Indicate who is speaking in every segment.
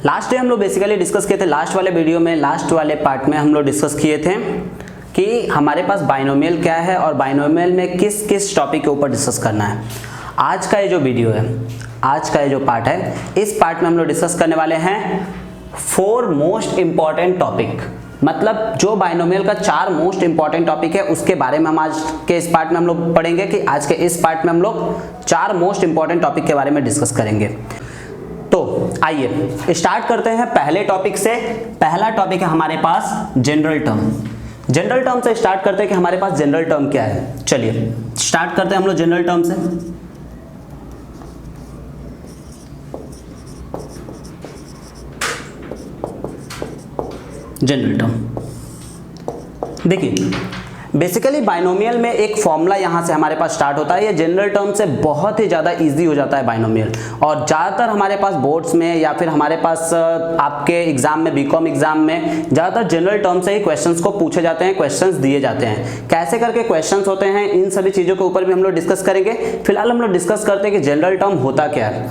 Speaker 1: Last day हम लोग basically discuss किए थे, लास्ट वाले वीडियो में, लास्ट वाले पार्ट में हम लोग डिस्कस किए थे कि हमारे पास बाइनोमियल क्या है और बाइनोमियल में किस किस टॉपिक के ऊपर डिस्कस करना है। आज का ये जो वीडियो है, आज का ये जो पार्ट है, इस पार्ट में हम लोग डिस्कस करने वाले हैं 4 मोस्ट इंपॉर्टेंट टॉपिक। मतलब जो बाइनोमियल का 4 मोस्ट इंपॉर्टेंट टॉपिक है उसके बारे में हम आज के इस पार्ट में हम लोग पढ़ेंगे कि आज के इस पार्ट में हम लोग 4 मोस्ट इंपॉर्टेंट टॉपिक के बारे में डिस्कस करेंगे। तो आइए स्टार्ट करते हैं पहले टॉपिक से। पहला टॉपिक है हमारे पास जनरल टर्म। जनरल टर्म से स्टार्ट करते हैं कि हमारे पास जनरल टर्म क्या है। चलिए स्टार्ट करते हैं हम लोग जनरल टर्म से। जनरल टर्म देखिए, बेसिकली बाइनोमियल में एक फॉर्मूला यहाँ से हमारे पास स्टार्ट होता है। ये जनरल टर्म से बहुत ही ज़्यादा इजी हो जाता है बाइनोमियल, और ज़्यादातर हमारे पास बोर्ड्स में या फिर हमारे पास आपके एग्जाम में, बीकॉम एग्जाम में ज़्यादातर जनरल टर्म से ही क्वेश्चंस को पूछे जाते हैं, क्वेश्चंस दिए जाते हैं। कैसे करके क्वेश्चंस होते हैं, इन सभी चीज़ों के ऊपर भी हम लोग डिस्कस करेंगे। फिलहाल हम लोग डिस्कस करते हैं कि जनरल टर्म होता क्या है।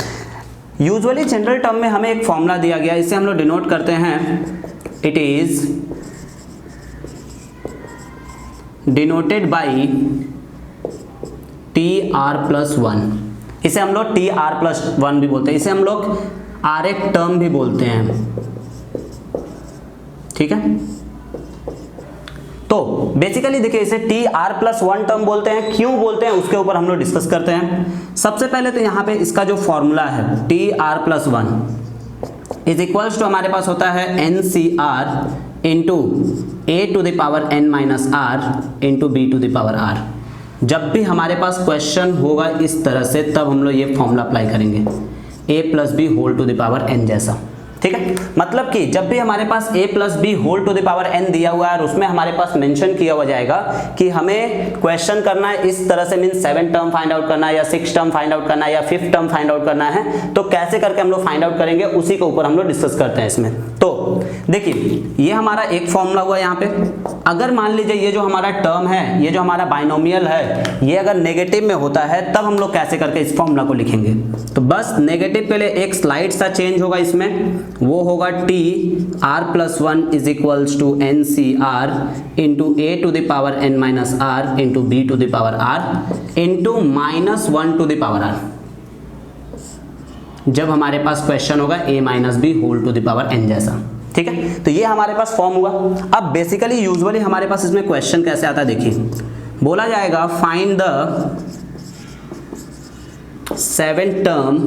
Speaker 1: यूजुअली जनरल टर्म में हमें एक फॉर्मूला दिया गया, इसे हम लोग डिनोट करते हैं, it is denoted by TR+1। इसे हम लोग TR+1 भी बोलते हैं, इसे हम लोग आरेख टर्म भी बोलते हैं, ठीक है। तो बेसिकली देखिए, इसे TR+1 टर्म बोलते हैं। क्यों बोलते हैं उसके ऊपर हम लोग डिस्कस करते हैं। सबसे पहले तो यहाँ पे इसका जो फॉर्मूला है TR+1 इज इक्वल्स टू हमारे पास होता है NCR into A⁻n - R into B⁻R। जब भी हमारे पास क्वेश्चन होगा इस तरह से, तब हम लोग ये फॉर्मूला अप्लाई करेंगे, A+B⁻n जैसा, ठीक है। मतलब कि जब भी हमारे पास A+B⁻n दिया हुआ है और उसमें हमारे पास मेंशन किया हुआ जाएगा कि हमें क्वेश्चन करना है इस तरह से, मीन 7 टर्म फाइंड आउट करना है या 6 टर्म फाइंड आउट करना है या 5 टर्म फाइंड आउट करना है, तो कैसे करके हम लोग फाइंड आउट करेंगे उसी के ऊपर हम लोग डिस्कस करते हैं इसमें। तो देखिए, ये हमारा एक फॉर्मूला हुआ यहाँ पे। अगर मान लीजिए ये जो हमारा टर्म है, ये जो हमारा बाइनोमियल है, ये अगर नेगेटिव में होता है तब हम लोग कैसे करके इस फॉर्मूला को लिखेंगे। तो बस नेगेटिव के लिए एक स्लाइड सा चेंज होगा इसमें, वो होगा TR+1 is equals to NCR into A⁻n - R into B⁻R into -1 जब हमारे पास क्वेश्चन होगा A-B⁻n जैसा, ठीक है। तो ये हमारे पास फॉर्म हुआ। अब बेसिकली यूजुअली हमारे पास इसमें क्वेश्चन कैसे आता है, देखिए बोला जाएगा find the 7 term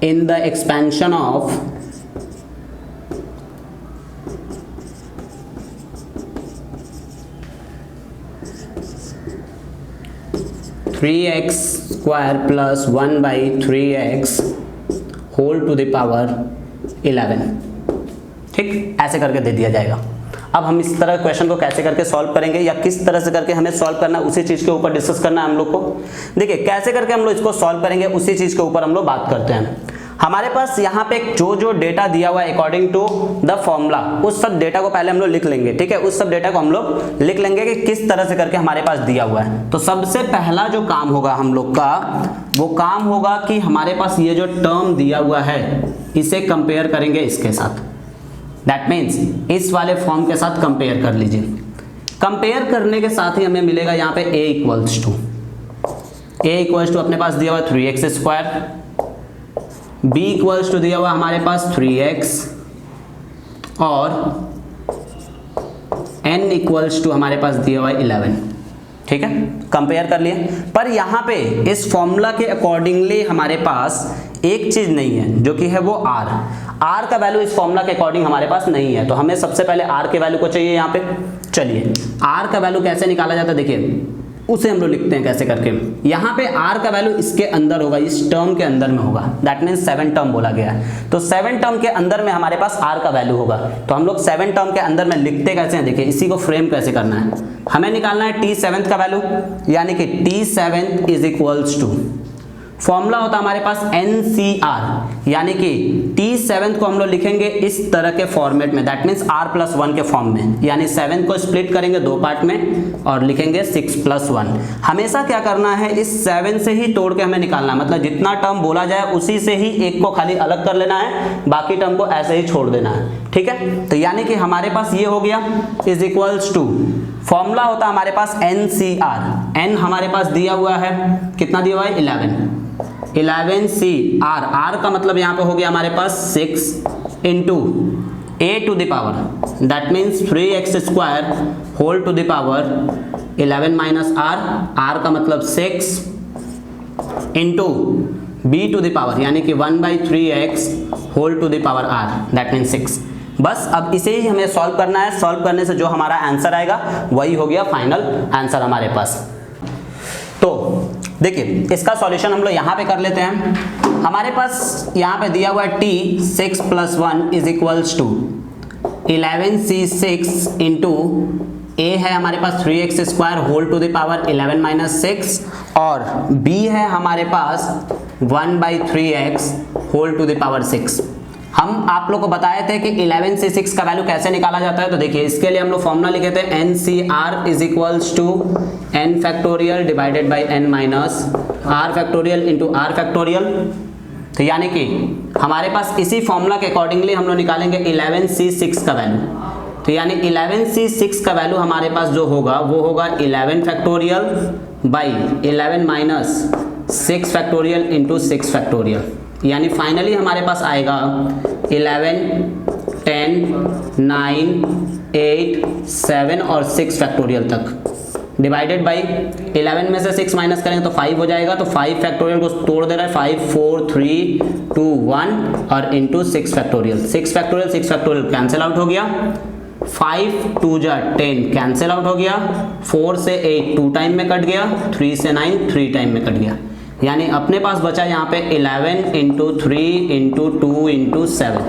Speaker 1: in the expansion of 3x square plus 1/3x whole to the power 11, ठीक, ऐसे करके दे दिया जाएगा। अब हम इस तरह क्वेश्चन को कैसे करके सॉल्व करेंगे या किस तरह से करके हमें सॉल्व करना है, उसी चीज के ऊपर डिस्कस करना है हम लोग को। देखिए कैसे करके हम लोग इसको सॉल्व करेंगे, उसी चीज के ऊपर हम लोग बात करते हैं। हमारे पास यहाँ पे जो डेटा दिया हुआ है अकॉर्डिंग टू द फॉर्मूला, उस सब डेटा को पहले हम लोग लिख लेंगे, ठीक है। उस सब डेटा को हम लोग लिख लेंगे कि किस तरह से करके हमारे पास दिया हुआ है। तो सबसे पहला जो काम होगा हम लोग का, वो काम होगा कि हमारे पास ये जो टर्म दिया हुआ है इसे कंपेयर करेंगे इसके साथ। दैट मीन्स इस वाले फॉर्म के साथ कंपेयर कर लीजिए। कंपेयर करने के साथ ही हमें मिलेगा यहाँ पे A इक्वल्स टू अपने पास दिया हुआ 3x², B इक्वल्स टू दिया हुआ हमारे पास 3x और n इक्वल्स टू हमारे पास दिया हुआ 11, ठीक है। कंपेयर कर लिए, पर यहाँ पे इस फॉर्मूला के अकॉर्डिंगली हमारे पास एक चीज नहीं है, जो कि है वो R का वैल्यू इस फॉर्मूला के अकॉर्डिंग हमारे पास नहीं है। तो हमें सबसे पहले R के वैल्यू को चाहिए यहाँ पे। चलिए R का वैल्यू कैसे निकाला जाता है, देखिए उसे हम लोग लिखते हैं कैसे करके। यहाँ पे R का वैल्यू इसके अंदर होगा, इस टर्म के अंदर में होगा। दैट मीन्स 7 टर्म बोला गया है, तो 7 टर्म के अंदर में हमारे पास R का वैल्यू होगा। तो हम लोग 7 टर्म के अंदर में लिखते कैसे हैं, देखिए इसी को फ्रेम कैसे करना है। हमें निकालना है T7 का वैल्यू, यानी कि T7 is equals to formula होता है हमारे पास NCR, यानी कि T7 को हम लोग लिखेंगे इस तरह के फॉर्मेट में, दैट मीन्स R+1 के फॉर्म में, यानी 7 को स्प्लिट करेंगे 2 पार्ट में और लिखेंगे 6+1। हमेशा क्या करना है, इस 7 से ही तोड़ के हमें निकालना है, मतलब जितना टर्म बोला जाए उसी से ही एक को खाली अलग कर लेना है, बाकी टर्म को ऐसे ही छोड़ देना है, ठीक है। तो यानी कि हमारे पास ये हो गया इज इक्वल्स टू, फॉर्मूला होता है हमारे पास NCR, n हमारे पास दिया हुआ है, कितना दिया हुआ है 11C, R का मतलब यहाँ पे हो गया हमारे पास 6 into a to the power, that means 3x² whole to the power 11 minus R का मतलब 6 into b to the power, यानी कि 1/3x whole to the power R, that means 6। बस अब इसे ही हमें सॉल्व करना है, सॉल्व करने से जो हमारा आंसर आएगा वही हो गया फाइनल आंसर हमारे पास। तो देखिए इसका सॉल्यूशन हम लोग यहाँ पे कर लेते हैं। हमारे पास यहाँ पे दिया हुआ है t 6+1 is equals to 11C6 into a है हमारे पास 3x² whole to the power 11 minus 6 और b है हमारे पास 1/3x whole to the power 6। हम आप लोग को बताए थे कि 11C6 का वैल्यू कैसे निकाला जाता है, तो देखिए इसके लिए हम लोग फॉर्मूला लिखे थे NCR is equals to n factorial divided by n minus r factorial into r factorial. तो यानी कि हमारे पास इसी फॉर्मूला के अकॉर्डिंगली हम लोग निकालेंगे 11C6 का वैल्यू। तो यानी 11C6 का वैल्यू हमारे पास जो होगा वो होगा 11 factorial by 11 minus 6 factorial into 6 factorial, यानी फाइनली हमारे पास आएगा 11, 10, 9, 8, 7 और 6 फैक्टोरियल तक डिवाइडेड बाई 11 में से 6 माइनस करेंगे तो 5 हो जाएगा, तो 5 फैक्टोरियल को तोड़ दे रहा है, 5, 4, 3, 2, 1 और into 6 factorial. 6 factorial cancel out हो गया, 5 2 जा 10 कैंसिल आउट हो गया, 4 से 8 2 टाइम में कट गया, 3 से 9 3 टाइम में कट गया, यानी अपने पास बचा यहाँ पे 11 इंटू 3 इंटू 2 इंटू 7,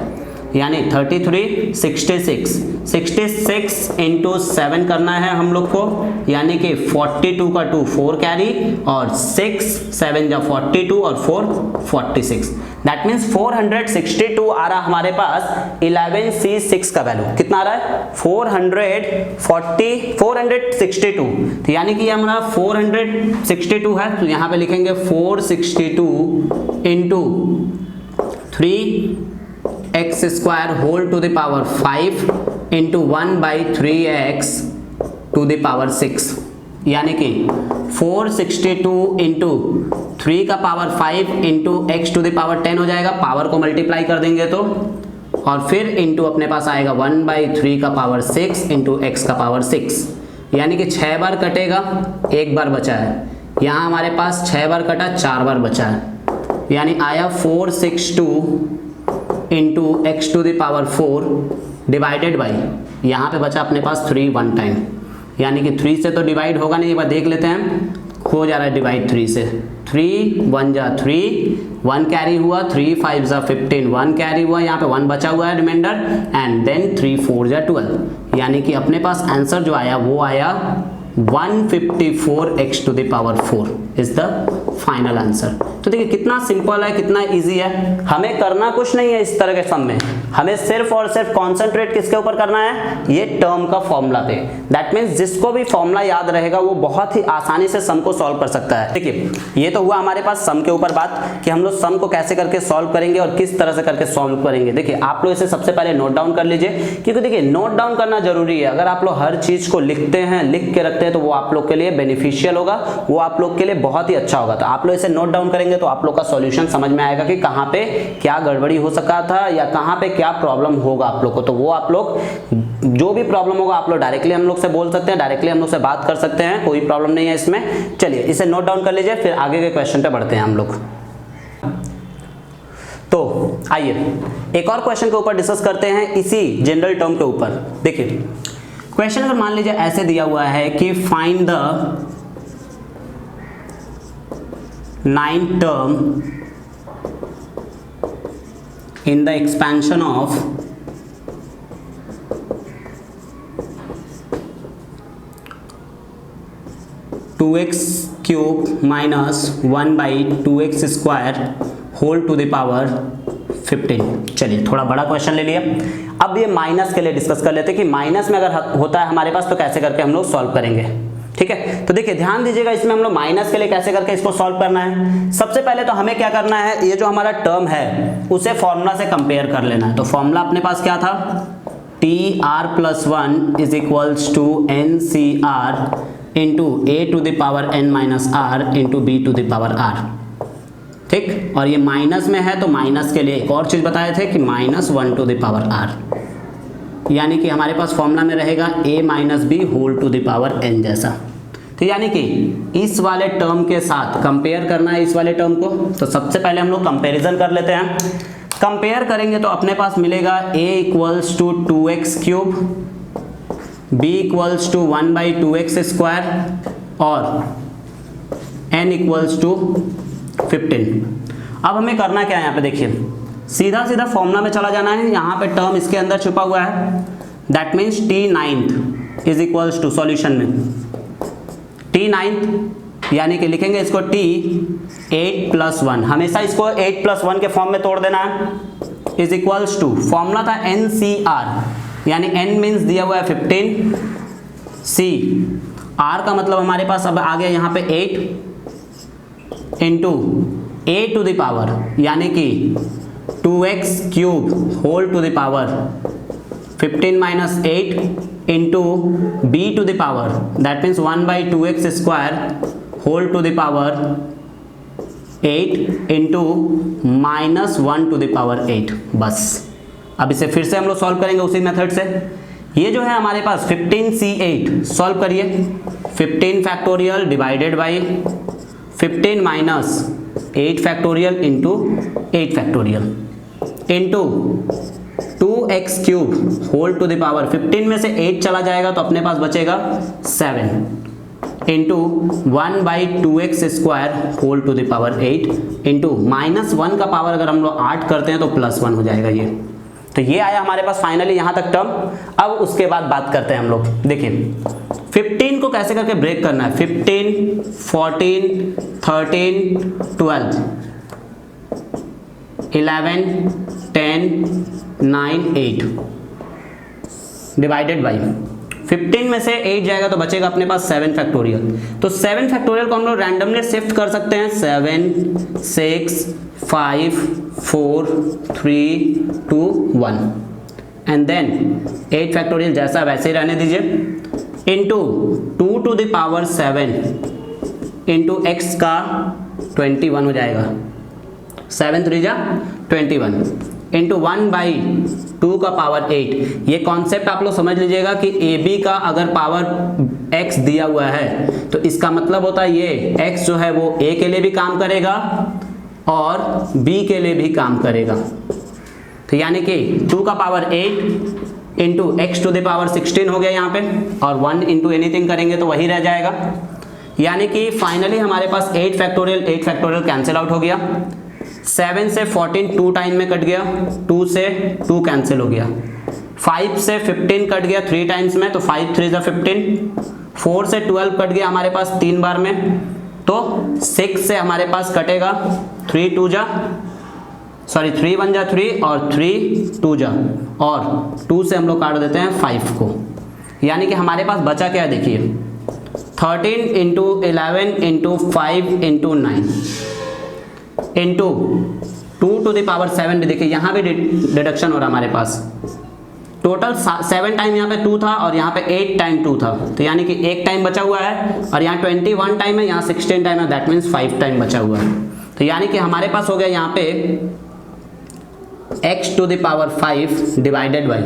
Speaker 1: यानी 33 66 इंटू 7 करना है हम लोग को, यानी कि 42 का 2 4 कैरी और 6 7 जा 42 और 4 46, दैट मीन्स 462 आ रहा हमारे पास 11C6 का वैल्यू। कितना आ रहा है 462, तो यानी कि हमारा 462 है, तो यहाँ पे लिखेंगे 462 into 3x² whole to the power 5 into 1/3x to the power 6, यानी कि 462 इंटू 3 का power 5 into x to the power 10 हो जाएगा, पावर को मल्टीप्लाई कर देंगे तो, और फिर इंटू अपने पास आएगा 1/3 का पावर 6 इंटू x का पावर 6, यानी कि 6 बार कटेगा, 1 बार बचा है। यहाँ हमारे पास 6 बार कटा, 4 बार बचा है, यानी आया 462 into x to the power 4 divided by, यहाँ पे बचा अपने पास 3 1 टाइम, यानी कि 3 से तो डिवाइड होगा नहीं, एक बार देख लेते हैं, हो जा रहा है डिवाइड 3 से, 3 1 जा 3 1 कैरी हुआ, 3 5 जा 15 1 कैरी हुआ, यहाँ पे 1 बचा हुआ है रिमाइंडर, एंड देन 3 4 जा 12, यानी कि अपने पास आंसर जो आया वो आया 154x to the power 4 is the final answer. तो देखिए कितना सिंपल है, कितना इजी है, हमें करना कुछ नहीं है इस तरह के सम में, हमें सिर्फ और सिर्फ कॉन्सेंट्रेट किसके ऊपर करना है, ये टर्म का फॉर्मूला पे। दैट मीन्स जिसको भी फॉर्मूला याद रहेगा वो बहुत ही आसानी से सम को सॉल्व कर सकता है। देखिए ये तो हुआ हमारे पास सम के ऊपर बात कि हम लोग सम को कैसे करके सॉल्व करेंगे और किस तरह से करके सॉल्व करेंगे। देखिए आप लोग इसे सबसे पहले नोट डाउन कर लीजिए, क्योंकि देखिए नोट डाउन करना जरूरी है। अगर आप लोग हर चीज को लिखते हैं, लिख के रखते हैं, तो वो आप लोग के लिए बेनिफिशियल होगा, वो आप लोग के लिए बहुत ही अच्छा होगा। तो आप लोग इसे नोट डाउन करेंगे तो आप लोग का सॉल्यूशन समझ में आएगा कि कहाँ पे क्या गड़बड़ी हो सका था या कहाँ पे क्या प्रॉब्लम होगा आप लोग को। तो वो आप लोग जो भी प्रॉब्लम होगा आप लोग डायरेक्टली हम लोग से बोल सकते हैं, डायरेक्टली हम लोग से बात कर सकते हैं, कोई प्रॉब्लम नहीं है इसमें। चलिए इसे नोट डाउन कर लीजिए, फिर आगे के क्वेश्चन पे बढ़ते हैं हम लोग। तो आइए एक और क्वेश्चन के ऊपर डिस्कस करते हैं इसी जनरल टर्म के ऊपर। देखिए क्वेश्चन अगर मान लीजिए ऐसे दिया हुआ है कि find the 9th term in the expansion of two x cube minus 1/2x square whole to the power 15। चलिए थोड़ा बड़ा क्वेश्चन ले लिया। अब ये माइनस के लिए डिस्कस कर लेते हैं कि माइनस में अगर होता है हमारे पास तो कैसे करके हम लोग सॉल्व करेंगे। ठीक है, तो देखिए ध्यान दीजिएगा, इसमें हम लोग माइनस के लिए कैसे करके इसको सॉल्व करना है। सबसे पहले तो हमें क्या करना है, ये जो हमारा टर्म है उसे फॉर्मूला से कंपेयर कर लेना है। तो फॉर्मूला अपने पास क्या था, TR+1 is equals to NCR into A to the power n minus R into B to the power R। ठीक, और ये माइनस में है तो माइनस के लिए एक और चीज बताए थे कि -1 टू द पावर R, यानी कि हमारे पास फॉर्मूला में रहेगा a minus B whole to the power n जैसा। तो यानी कि इस वाले टर्म के साथ कंपेयर करना है इस वाले टर्म को। तो सबसे पहले हम लोग कंपैरिजन कर लेते हैं। कंपेयर करेंगे तो अपने पास मिलेगा a equals to 2x cube, b equals to 1/2x square और n इक्वल्स टू 15। अब हमें करना क्या है, यहाँ पे देखिए सीधा सीधा फॉर्मूला में चला जाना है। यहाँ पे टर्म इसके अंदर छुपा हुआ है, that means T9 is equals to solution में T9 यानी कि लिखेंगे इसको T 8+1, हमेशा इसको 8+1 के फॉर्म में तोड़ देना है, इज इक्वल्स टू फॉर्मूला था NCR यानी n मीन्स दिया हुआ है 15, C R का मतलब हमारे पास अब आ गया यहाँ पे 8 into A to the power यानी कि 2x cube whole to the power 15 minus 8 into b to the power that means 1/2x square whole to the power 8 into -1 to the power 8। बस अब इसे फिर से हम लोग सॉल्व करेंगे उसी मेथड से। ये जो है हमारे पास 15C8 सॉल्व करिए, 15 factorial divided by 15 minus 8 factorial into 8 factorial into 2x cube whole to the power 15 में से 8 चला जाएगा तो अपने पास बचेगा 7 into 1/2x square whole to the power 8 into -1 का पावर अगर हम लोग 8 करते हैं तो +1 हो जाएगा ये। तो ये आया हमारे पास फाइनली यहाँ तक टर्म। अब उसके बाद बात करते हैं हम लोग, देखिए 15 को कैसे करके ब्रेक करना है। 15, 14, 13, 12, 11, 10, 9, 8 डिवाइडेड बाई 15 में से 8 जाएगा तो बचेगा अपने पास 7 फैक्टोरियल। तो 7 फैक्टोरियल को हम लोग रैंडमली शिफ्ट कर सकते हैं, 7, 6, 5, 4, 3, 2, 1 एंड देन 8 फैक्टोरियल जैसा वैसे ही रहने दीजिए into 2 to the power 7 into x का 21 हो जाएगा, 7 3 जा 21 इंटू 1/2 का पावर 8। ये कॉन्सेप्ट आप लोग समझ लीजिएगा कि AB का अगर पावर x दिया हुआ है तो इसका मतलब होता है ये x जो है वो A के लिए भी काम करेगा और B के लिए भी काम करेगा। तो यानी कि 2 का power 8 into x to the power 16 हो गया यहाँ पे, और 1 इंटू एनीथिंग करेंगे तो वही रह जाएगा। यानी कि फाइनली हमारे पास 8 फैक्टोरियल कैंसिल आउट हो गया, 7 से 14 2 टाइम में कट गया, 2 से 2 कैंसिल हो गया, 5 से 15 कट गया 3 टाइम्स में तो 5 3 15, 4 से 12 कट गया हमारे पास 3 बार में तो 6 से हमारे पास कटेगा 3 1 जा 3 और 3 2 जा, और 2 से हम लोग काट देते हैं 5 को। यानी कि हमारे पास बचा क्या देखिए 13 into 11 into 5 into 9 into 2 to the power 7। देखिए यहाँ भी डिडक्शन हो रहा है हमारे पास, टोटल 7 टाइम यहाँ पे 2 था और यहाँ पे 8 टाइम 2 था, तो यानी कि 1 टाइम बचा हुआ है, और यहाँ 21 टाइम है, यहाँ 16 टाइम है, दैट मीन्स 5 टाइम बचा हुआ है। तो यानी कि हमारे पास हो गया यहाँ पे x to the power 5 divided by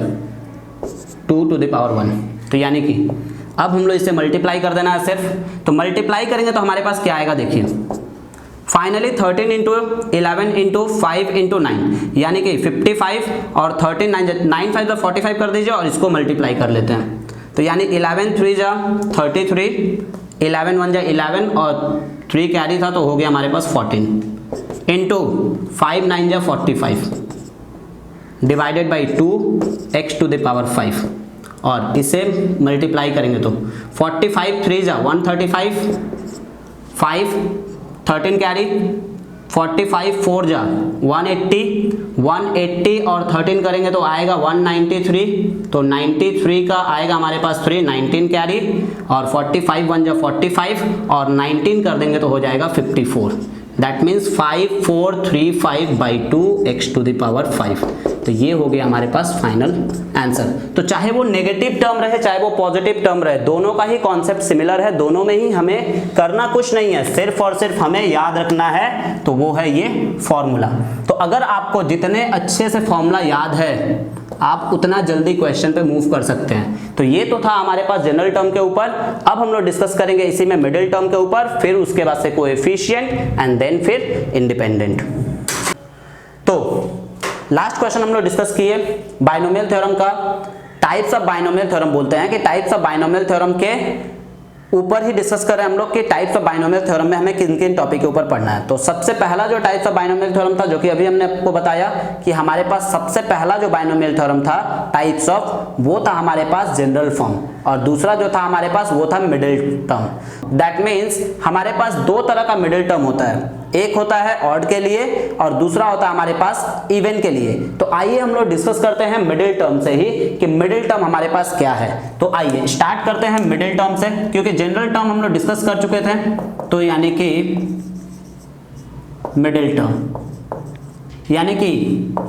Speaker 1: 2 to the power 1। तो यानी कि अब हम लोग इसे मल्टीप्लाई कर देना है सिर्फ। तो मल्टीप्लाई करेंगे तो हमारे पास क्या आएगा देखिए, फाइनली 13 इंटू 11 इंटू 5 इंटू 9 यानी कि 55 और 13 9 5 45 कर दीजिए और इसको मल्टीप्लाई कर लेते हैं। तो यानी 11 3 जा 33, 11 1 जा 11 और 3 कैरी था तो हो गया हमारे पास 14 इंटू 5 9 जा 45 divided by 2 x to the power 5, और इसे मल्टीप्लाई करेंगे तो 45 3 जा 135, 5 13 कैरी 45 4 जा 180 180 और 13 करेंगे तो आएगा 193, तो 93 का आएगा हमारे पास 3 19 कैरी और 45 1 जा 45 और 19 कर देंगे तो हो जाएगा 54। That means 5435/2 x to the power 5। तो ये हो गया हमारे पास फाइनल आंसर। तो चाहे वो नेगेटिव टर्म रहे चाहे वो पॉजिटिव टर्म रहे, दोनों का ही कॉन्सेप्ट सिमिलर है, दोनों में ही हमें करना कुछ नहीं है, सिर्फ और सिर्फ हमें याद रखना है, तो वो है ये फॉर्मूला। तो अगर आपको जितने अच्छे से फॉर्मूला याद है आप उतना जल्दी क्वेश्चन पे मूव कर सकते हैं। तो ये तो था हमारे पास जनरल टर्म के ऊपर। अब हम लोग डिस्कस करेंगे इसी में मिडिल टर्म के ऊपर, फिर उसके बाद से कोएफिशिएंट एंड देन फिर इंडिपेंडेंट। तो लास्ट क्वेश्चन हम लोग डिस्कस किए बाइनोमियल थ्योरम का। टाइप्स ऑफ बाइनोमियल थ्योरम बोलते हैं कि टाइप्स ऑफ बाइनोमियल थ्योरम के ऊपर ही डिस्कस कर रहे हैं हम लोग कि टाइप्स ऑफ बाइनोमियल थ्योरम में हमें किन किन टॉपिक के ऊपर पढ़ना है। तो सबसे पहला जो टाइप्स ऑफ बाइनोमियल थ्योरम था, जो कि अभी हमने आपको बताया कि हमारे पास सबसे पहला जो बाइनोमियल थ्योरम था टाइप्स ऑफ, वो था हमारे पास जनरल फॉर्म, और दूसरा जो था हमारे पास वो था मिडिल टर्म। दैट मीन्स हमारे पास दो तरह का मिडिल टर्म होता है, एक होता है ऑड के लिए और दूसरा होता है हमारे पास इवन के लिए। तो आइए हम लोग डिस्कस करते हैं मिडिल टर्म से ही कि मिडिल टर्म हमारे पास क्या है। तो आइए स्टार्ट करते हैं मिडिल टर्म से, क्योंकि जनरल टर्म हम लोग डिस्कस कर चुके थे। तो यानी कि मिडिल टर्म, यानी कि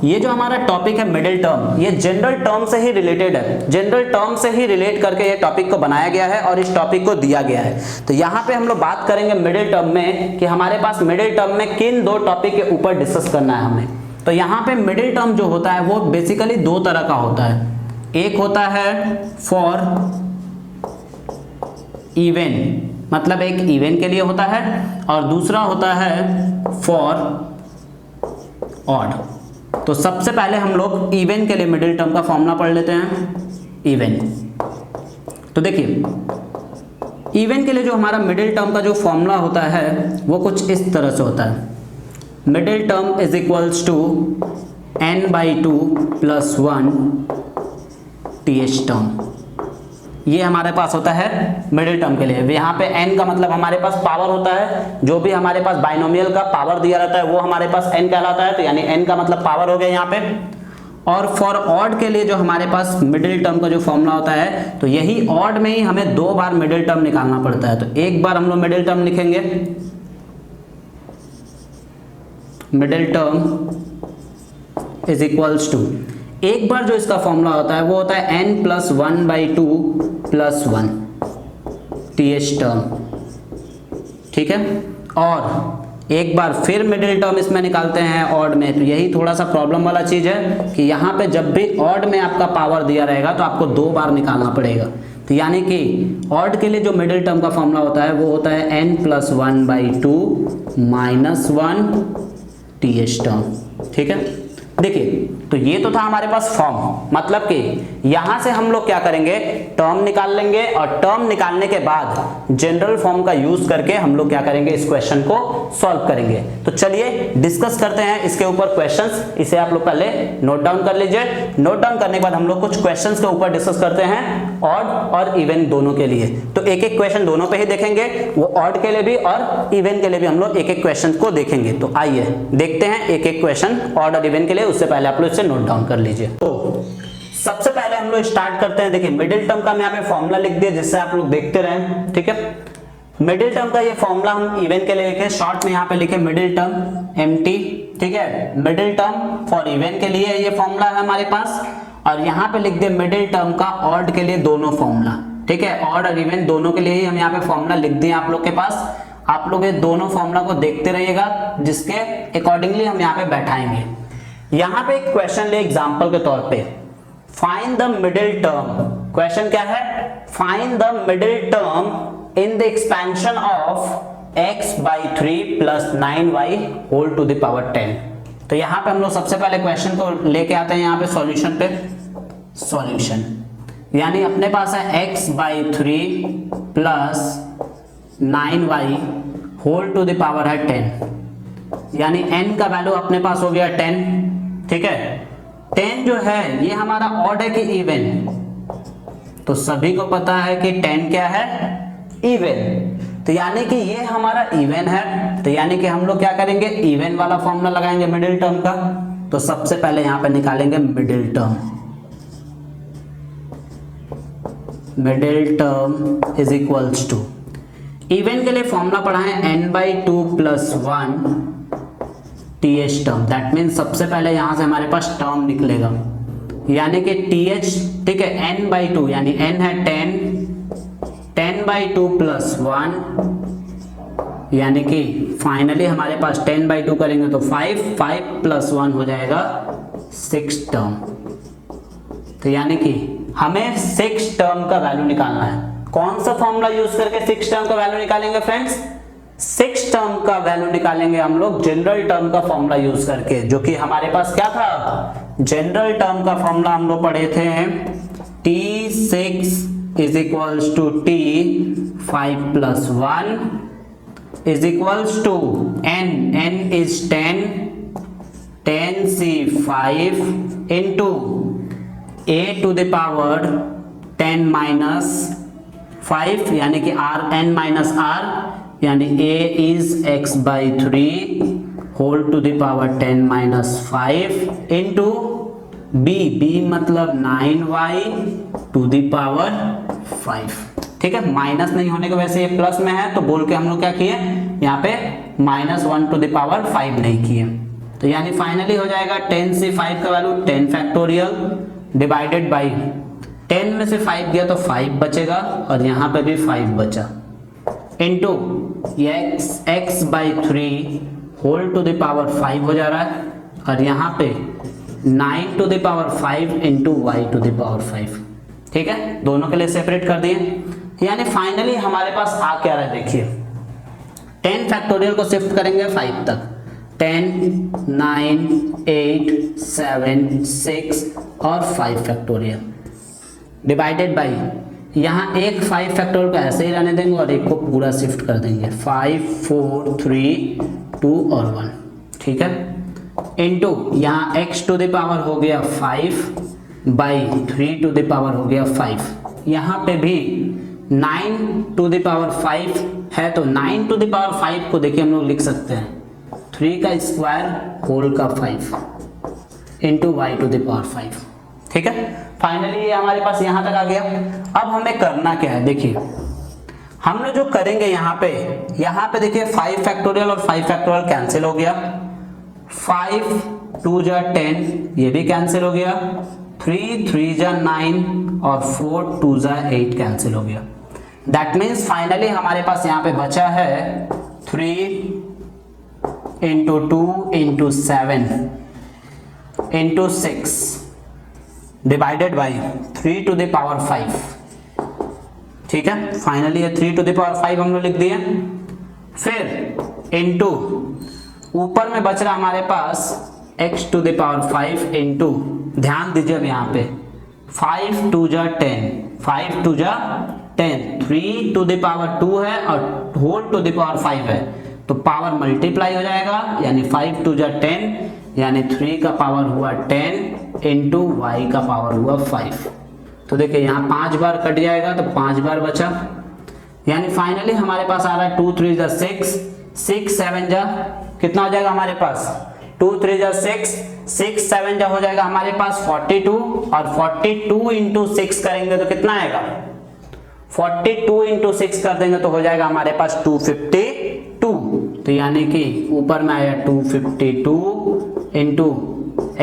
Speaker 1: ये जो हमारा टॉपिक है मिडिल टर्म, ये जनरल टर्म से ही रिलेटेड है, जनरल टर्म से ही रिलेट करके ये टॉपिक को बनाया गया है और इस टॉपिक को दिया गया है। तो यहाँ पे हम लोग बात करेंगे मिडिल टर्म में कि हमारे पास मिडिल टर्म में किन दो टॉपिक के ऊपर डिस्कस करना है हमें। तो यहाँ पे मिडिल टर्म जो होता है वो बेसिकली दो तरह का होता है, एक होता है फॉर इवन, मतलब एक इवन के लिए होता है, और दूसरा होता है फॉर ऑड। तो सबसे पहले हम लोग इवन के लिए मिडिल टर्म का फॉर्मूला पढ़ लेते हैं। इवन, तो देखिए इवन के लिए जो हमारा मिडिल टर्म का जो फॉर्मूला होता है वो कुछ इस तरह से होता है। Middle term is equals to n/2 + 1 th term. ये हमारे पास होता है मिडिल टर्म के लिए। यहाँ पे n का मतलब हमारे पास पावर होता है, जो भी हमारे पास बाइनोमियल का पावर दिया रहता है वो हमारे पास n कहलाता है। तो यानी n का मतलब पावर हो गया यहाँ पे। और फॉर ऑड के लिए जो हमारे पास मिडिल टर्म का जो फॉर्मूला होता है, तो यही ऑड में ही हमें दो बार मिडिल टर्म निकालना पड़ता है। तो एक बार हम लोग मिडिल टर्म लिखेंगे, middle term is equals to, एक बार जो इसका फॉर्मूला होता है वो होता है n + 1/2 + 1 th टर्म, ठीक है। और एक बार फिर मिडिल टर्म इसमें निकालते हैं ऑड में। तो यही थोड़ा सा प्रॉब्लम वाला चीज है कि यहाँ पे जब भी ऑड में आपका पावर दिया रहेगा तो आपको दो बार निकालना पड़ेगा। तो यानी कि ऑड के लिए जो मिडिल टर्म का फॉर्मूला होता है वो होता है n + 1/2 - 1 th टर्म, ठीक है। देखिए तो ये तो था हमारे पास फॉर्म, मतलब कि यहां से हम लोग क्या करेंगे, टर्म निकाल लेंगे और टर्म निकालने के बाद जनरल फॉर्म का यूज करके हम लोग क्या करेंगे, इस क्वेश्चन को सॉल्व करेंगे। तो चलिए डिस्कस करते हैं इसके ऊपर क्वेश्चंस। इसे आप लोग पहले नोट डाउन कर लीजिए। नोट डाउन करने के बाद हम लोग कुछ क्वेश्चंस के ऊपर डिस्कस करते हैं, ऑड और इवन दोनों के लिए। तो एक एक क्वेश्चन दोनों पे ही देखेंगे, वो ऑड के लिए भी और इवन के लिए भी हम लोग एक एक क्वेश्चन को देखेंगे। तो आइए देखते हैं एक एक क्वेश्चन ऑड और इवन के लिए। उससे पहले आप लोग इसे नोट डाउन कर लीजिए। तो सबसे पहले हम लोग स्टार्ट करते हैं। देखिए मिडिल टर्म का मैं यहाँ पे फॉर्मूला लिख दिया जिससे आप लोग देखते रहें, ठीक है। मिडिल टर्म का ये फॉर्मूला हम इवन के लिए लिखे, शॉर्ट में यहाँ पे लिखे मिडिल टर्म MT, ठीक है। मिडिल टर्म फॉर इवन के लिए ये फॉर्मूला है हमारे पास, और यहाँ पे लिख दे मिडिल टर्म का ऑड के लिए दोनों फॉर्मूला, ठीक है। ऑड और इवन दोनों के लिए ही हम यहाँ पे फॉर्मूला लिख दिए आप लोग के पास। आप लोग ये दोनों फॉर्मूला को देखते रहिएगा, जिसके अकॉर्डिंगली हम यहाँ पे बैठाएंगे। यहाँ पे एक क्वेश्चन ले एग्जाम्पल के तौर पे, find the middle term. Question क्या है, find the middle term in the expansion of x/3 + 9y whole to the power 10। तो यहाँ पे हम लोग सबसे पहले क्वेश्चन को लेके आते हैं यहाँ पे सॉल्यूशन पे। सॉल्यूशन यानी अपने पास है x/3 + 9y whole to the power है 10, यानी n का वैल्यू अपने पास हो गया 10, ठीक है। 10 जो है ये हमारा ऑड है कि इवन, तो सभी को पता है कि 10 क्या है, इवन। तो यानी कि ये हमारा इवन है, तो यानी कि हम लोग क्या करेंगे, इवन वाला फॉर्मूला लगाएंगे मिडिल टर्म का। तो सबसे पहले यहां पे निकालेंगे middle term. Middle term is equals to, even के लिए फॉर्मूला पढ़ा है n/2 + 1 th term. That means सबसे पहले यहां से हमारे पास टर्म निकलेगा, यानी कि th, ठीक है, n/2 यानी n है 10, 10/2 + 1 यानी कि फाइनली हमारे पास 10/2 करेंगे तो 5, 5 + 1 हो जाएगा 6 टर्म। तो यानी कि हमें 6 टर्म का वैल्यू निकालना है। कौन सा फॉर्मूला यूज करके 6 टर्म का वैल्यू निकालेंगे फ्रेंड्स? 6 टर्म का वैल्यू निकालेंगे हम लोग जनरल टर्म का फॉर्मूला यूज करके, जो कि हमारे पास क्या था, जनरल टर्म का फॉर्मूला हम लोग पढ़े थे T6 is equals to T 5 + 1 is equals to n is 10, 10c5 into a to the power 10 minus 5 यानी कि n minus r यानी a is x/3 whole to the power 10 minus 5 into b मतलब 9y to the power 5। ठीक है, minus नहीं होने के वजह से ये प्लस में है, तो बोल के हम लोग क्या किए, यहाँ पे -1 to the power 5 नहीं किए। तो यानी फाइनली हो जाएगा 10 से 5 का वैल्यू 10 फैक्टोरियल डिवाइडेड बाई 10 में से 5 गया तो 5 बचेगा और यहाँ पे भी 5 बचा, into x/3 whole to the power 5 हो जा रहा है, और यहाँ पे 9 to the power 5 into y to the power 5। ठीक है, दोनों के लिए सेपरेट कर दिए। यानी फाइनली हमारे पास आ क्या रहा है, देखिए 10 फैक्टोरियल को शिफ्ट करेंगे 5 तक, 10, 9, 8, 7, 6 और 5 फैक्टोरियल डिवाइडेड बाई, यहाँ एक 5 फैक्टोरियल को ऐसे ही रहने देंगे और एक को पूरा शिफ्ट कर देंगे, 5, 4, 3, 2 और 1। ठीक है, इनटू यहाँ x to the power हो गया 5 बाई 3 to the power हो गया 5। यहाँ पे भी 9 to the power 5 है, तो 9 to the power 5 को देखिए हम लोग लिख सकते हैं 3 का स्क्वायर होल का 5 into y to the power 5। ठीक है, फाइनली ये हमारे पास यहाँ तक आ गया। अब हमें करना क्या है, देखिए हम लोग जो करेंगे यहाँ पे देखिए 5 फैक्टोरियल और 5 फैक्टोरियल कैंसिल हो गया, 5 2 जा 10 ये भी कैंसिल हो गया, 3 3 जा 9 और 4 2 जा 8 कैंसिल हो गया। दैट मीन्स फाइनली हमारे पास यहाँ पे बचा है 3 into 2 into 7 into 6 divided by 3 to the power 5। ठीक है, फाइनली ये 3 to the power 5 हम लोग लिख दिए, फिर इंटू ऊपर में बच रहा हमारे पास x to the power 5 into, ध्यान दीजिए अब यहाँ पे 5 2 जा 10, 5 2 जा 10, 3 to the power 2 है और whole to the power 5 है, तो पावर मल्टीप्लाई हो जाएगा, यानी 5 2 जा 10 यानी 3 का पावर हुआ 10 इंटू y का पावर हुआ 5। तो देखिए यहाँ 5 बार कट जाएगा तो 5 बार बचा, यानी फाइनली हमारे पास आ रहा है 2 3 जा 6, 6 7 जा कितना हो जाएगा हमारे पास, 2 3 जा 6, 6 7 जा हो जाएगा हमारे पास 42, और 42 इंटू 6 करेंगे तो कितना आएगा, 42 इंटू 6 कर देंगे तो हो जाएगा हमारे पास 252। तो यानी कि ऊपर में आया 252 into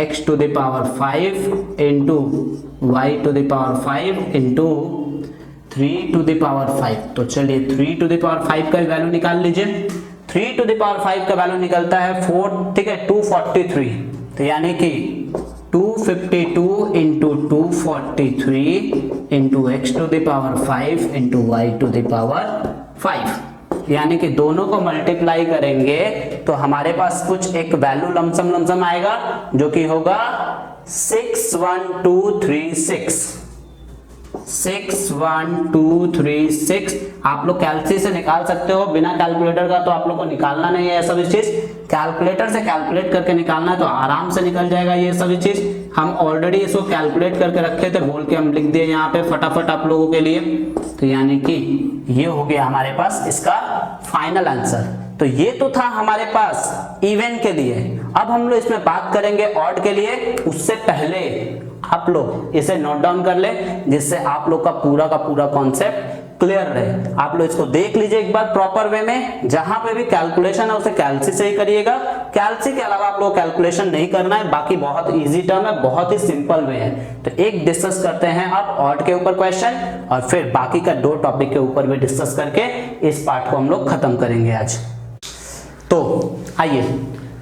Speaker 1: x to the power 5 into y to the power 5 into 3 to the power 5। तो चलिए 3 to the power 5 का वैल्यू निकाल लीजिए, 3 to the power 5 का वैल्यू निकलता है 4, ठीक है 243। तो यानी कि 252 into 243 into x to the power 5 into y to the power 5, यानी कि दोनों को मल्टीप्लाई करेंगे तो हमारे पास कुछ एक वैल्यू लमसम आएगा जो कि होगा 61236। 61236 आप लोग कैलसी से निकाल सकते हो, बिना कैलकुलेटर का तो आप लोग को निकालना नहीं है ये सभी चीज, कैलकुलेटर से कैलकुलेट करके निकालना है तो आराम से निकल जाएगा ये सभी चीज। हम ऑलरेडी इसको कैलकुलेट करके रखे थे, बोल के हम लिख दिए यहाँ पे फटाफट आप लोगों के लिए। तो यानी कि ये हो गया हमारे पास इसका फाइनल आंसर। तो ये तो था हमारे पास इवन के लिए। अब हम लोग इसमें बात करेंगे ऑड के लिए। उससे पहले आप लोग इसे नोट डाउन कर ले, जिससे आप लोग का पूरा कॉन्सेप्ट क्लियर रहे। आप लोग इसको देख लीजिए एक बार प्रॉपर वे में। जहां पे भी कैलकुलेशन है उसे कैलसी से ही करिएगा, कैलसी के अलावा आप लोग कैलकुलेशन नहीं करना है। बाकी बहुत इजी टर्म है, बहुत ही सिंपल वे है। तो एक डिस्कस करते हैं अब ऑड के ऊपर क्वेश्चन, और फिर बाकी का 2 टॉपिक के ऊपर भी डिस्कस करके इस पार्ट को हम लोग खत्म करेंगे आज। तो आइए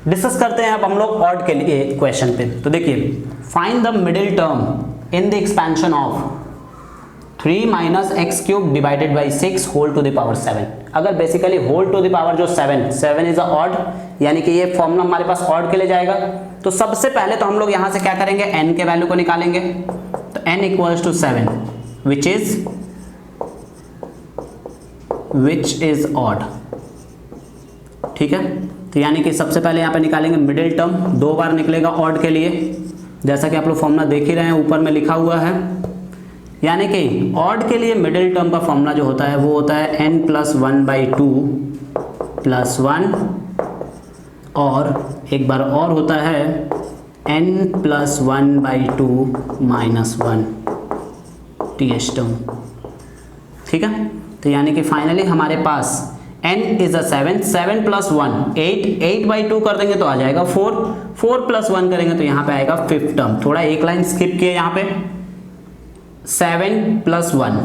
Speaker 1: डिस्कस करते हैं अब हम लोग ऑड के लिए क्वेश्चन पे। तो देखिए, find the middle term in the expansion of 3 minus X cube divided by 6 whole to the power 7। अगर basically whole to the power जो 7 इज अ ऑड, यानी कि ये फॉर्मूला हमारे पास ऑड के लिए जाएगा। तो सबसे पहले तो हम लोग यहां से क्या करेंगे, n के वैल्यू को निकालेंगे। तो n equals to 7 which is odd. ठीक है, तो यानी कि सबसे पहले यहाँ पे निकालेंगे मिडिल टर्म, 2 बार निकलेगा ऑड के लिए, जैसा कि आप लोग फॉर्मूला देख ही रहे हैं, ऊपर में लिखा हुआ है। यानी कि ऑड के लिए मिडिल टर्म का फॉर्मूला जो होता है वो होता है n + 1/2 + 1, और एक बार और होता है n + 1/2 - 1 th टर्म। ठीक है, तो यानी कि फाइनली हमारे पास n इज अ 7 + 1 8/2 कर देंगे तो आ जाएगा 4 + 1 करेंगे तो यहाँ पे आएगा 5th टर्म। थोड़ा एक लाइन स्किप किए यहाँ पे, 7 + 1,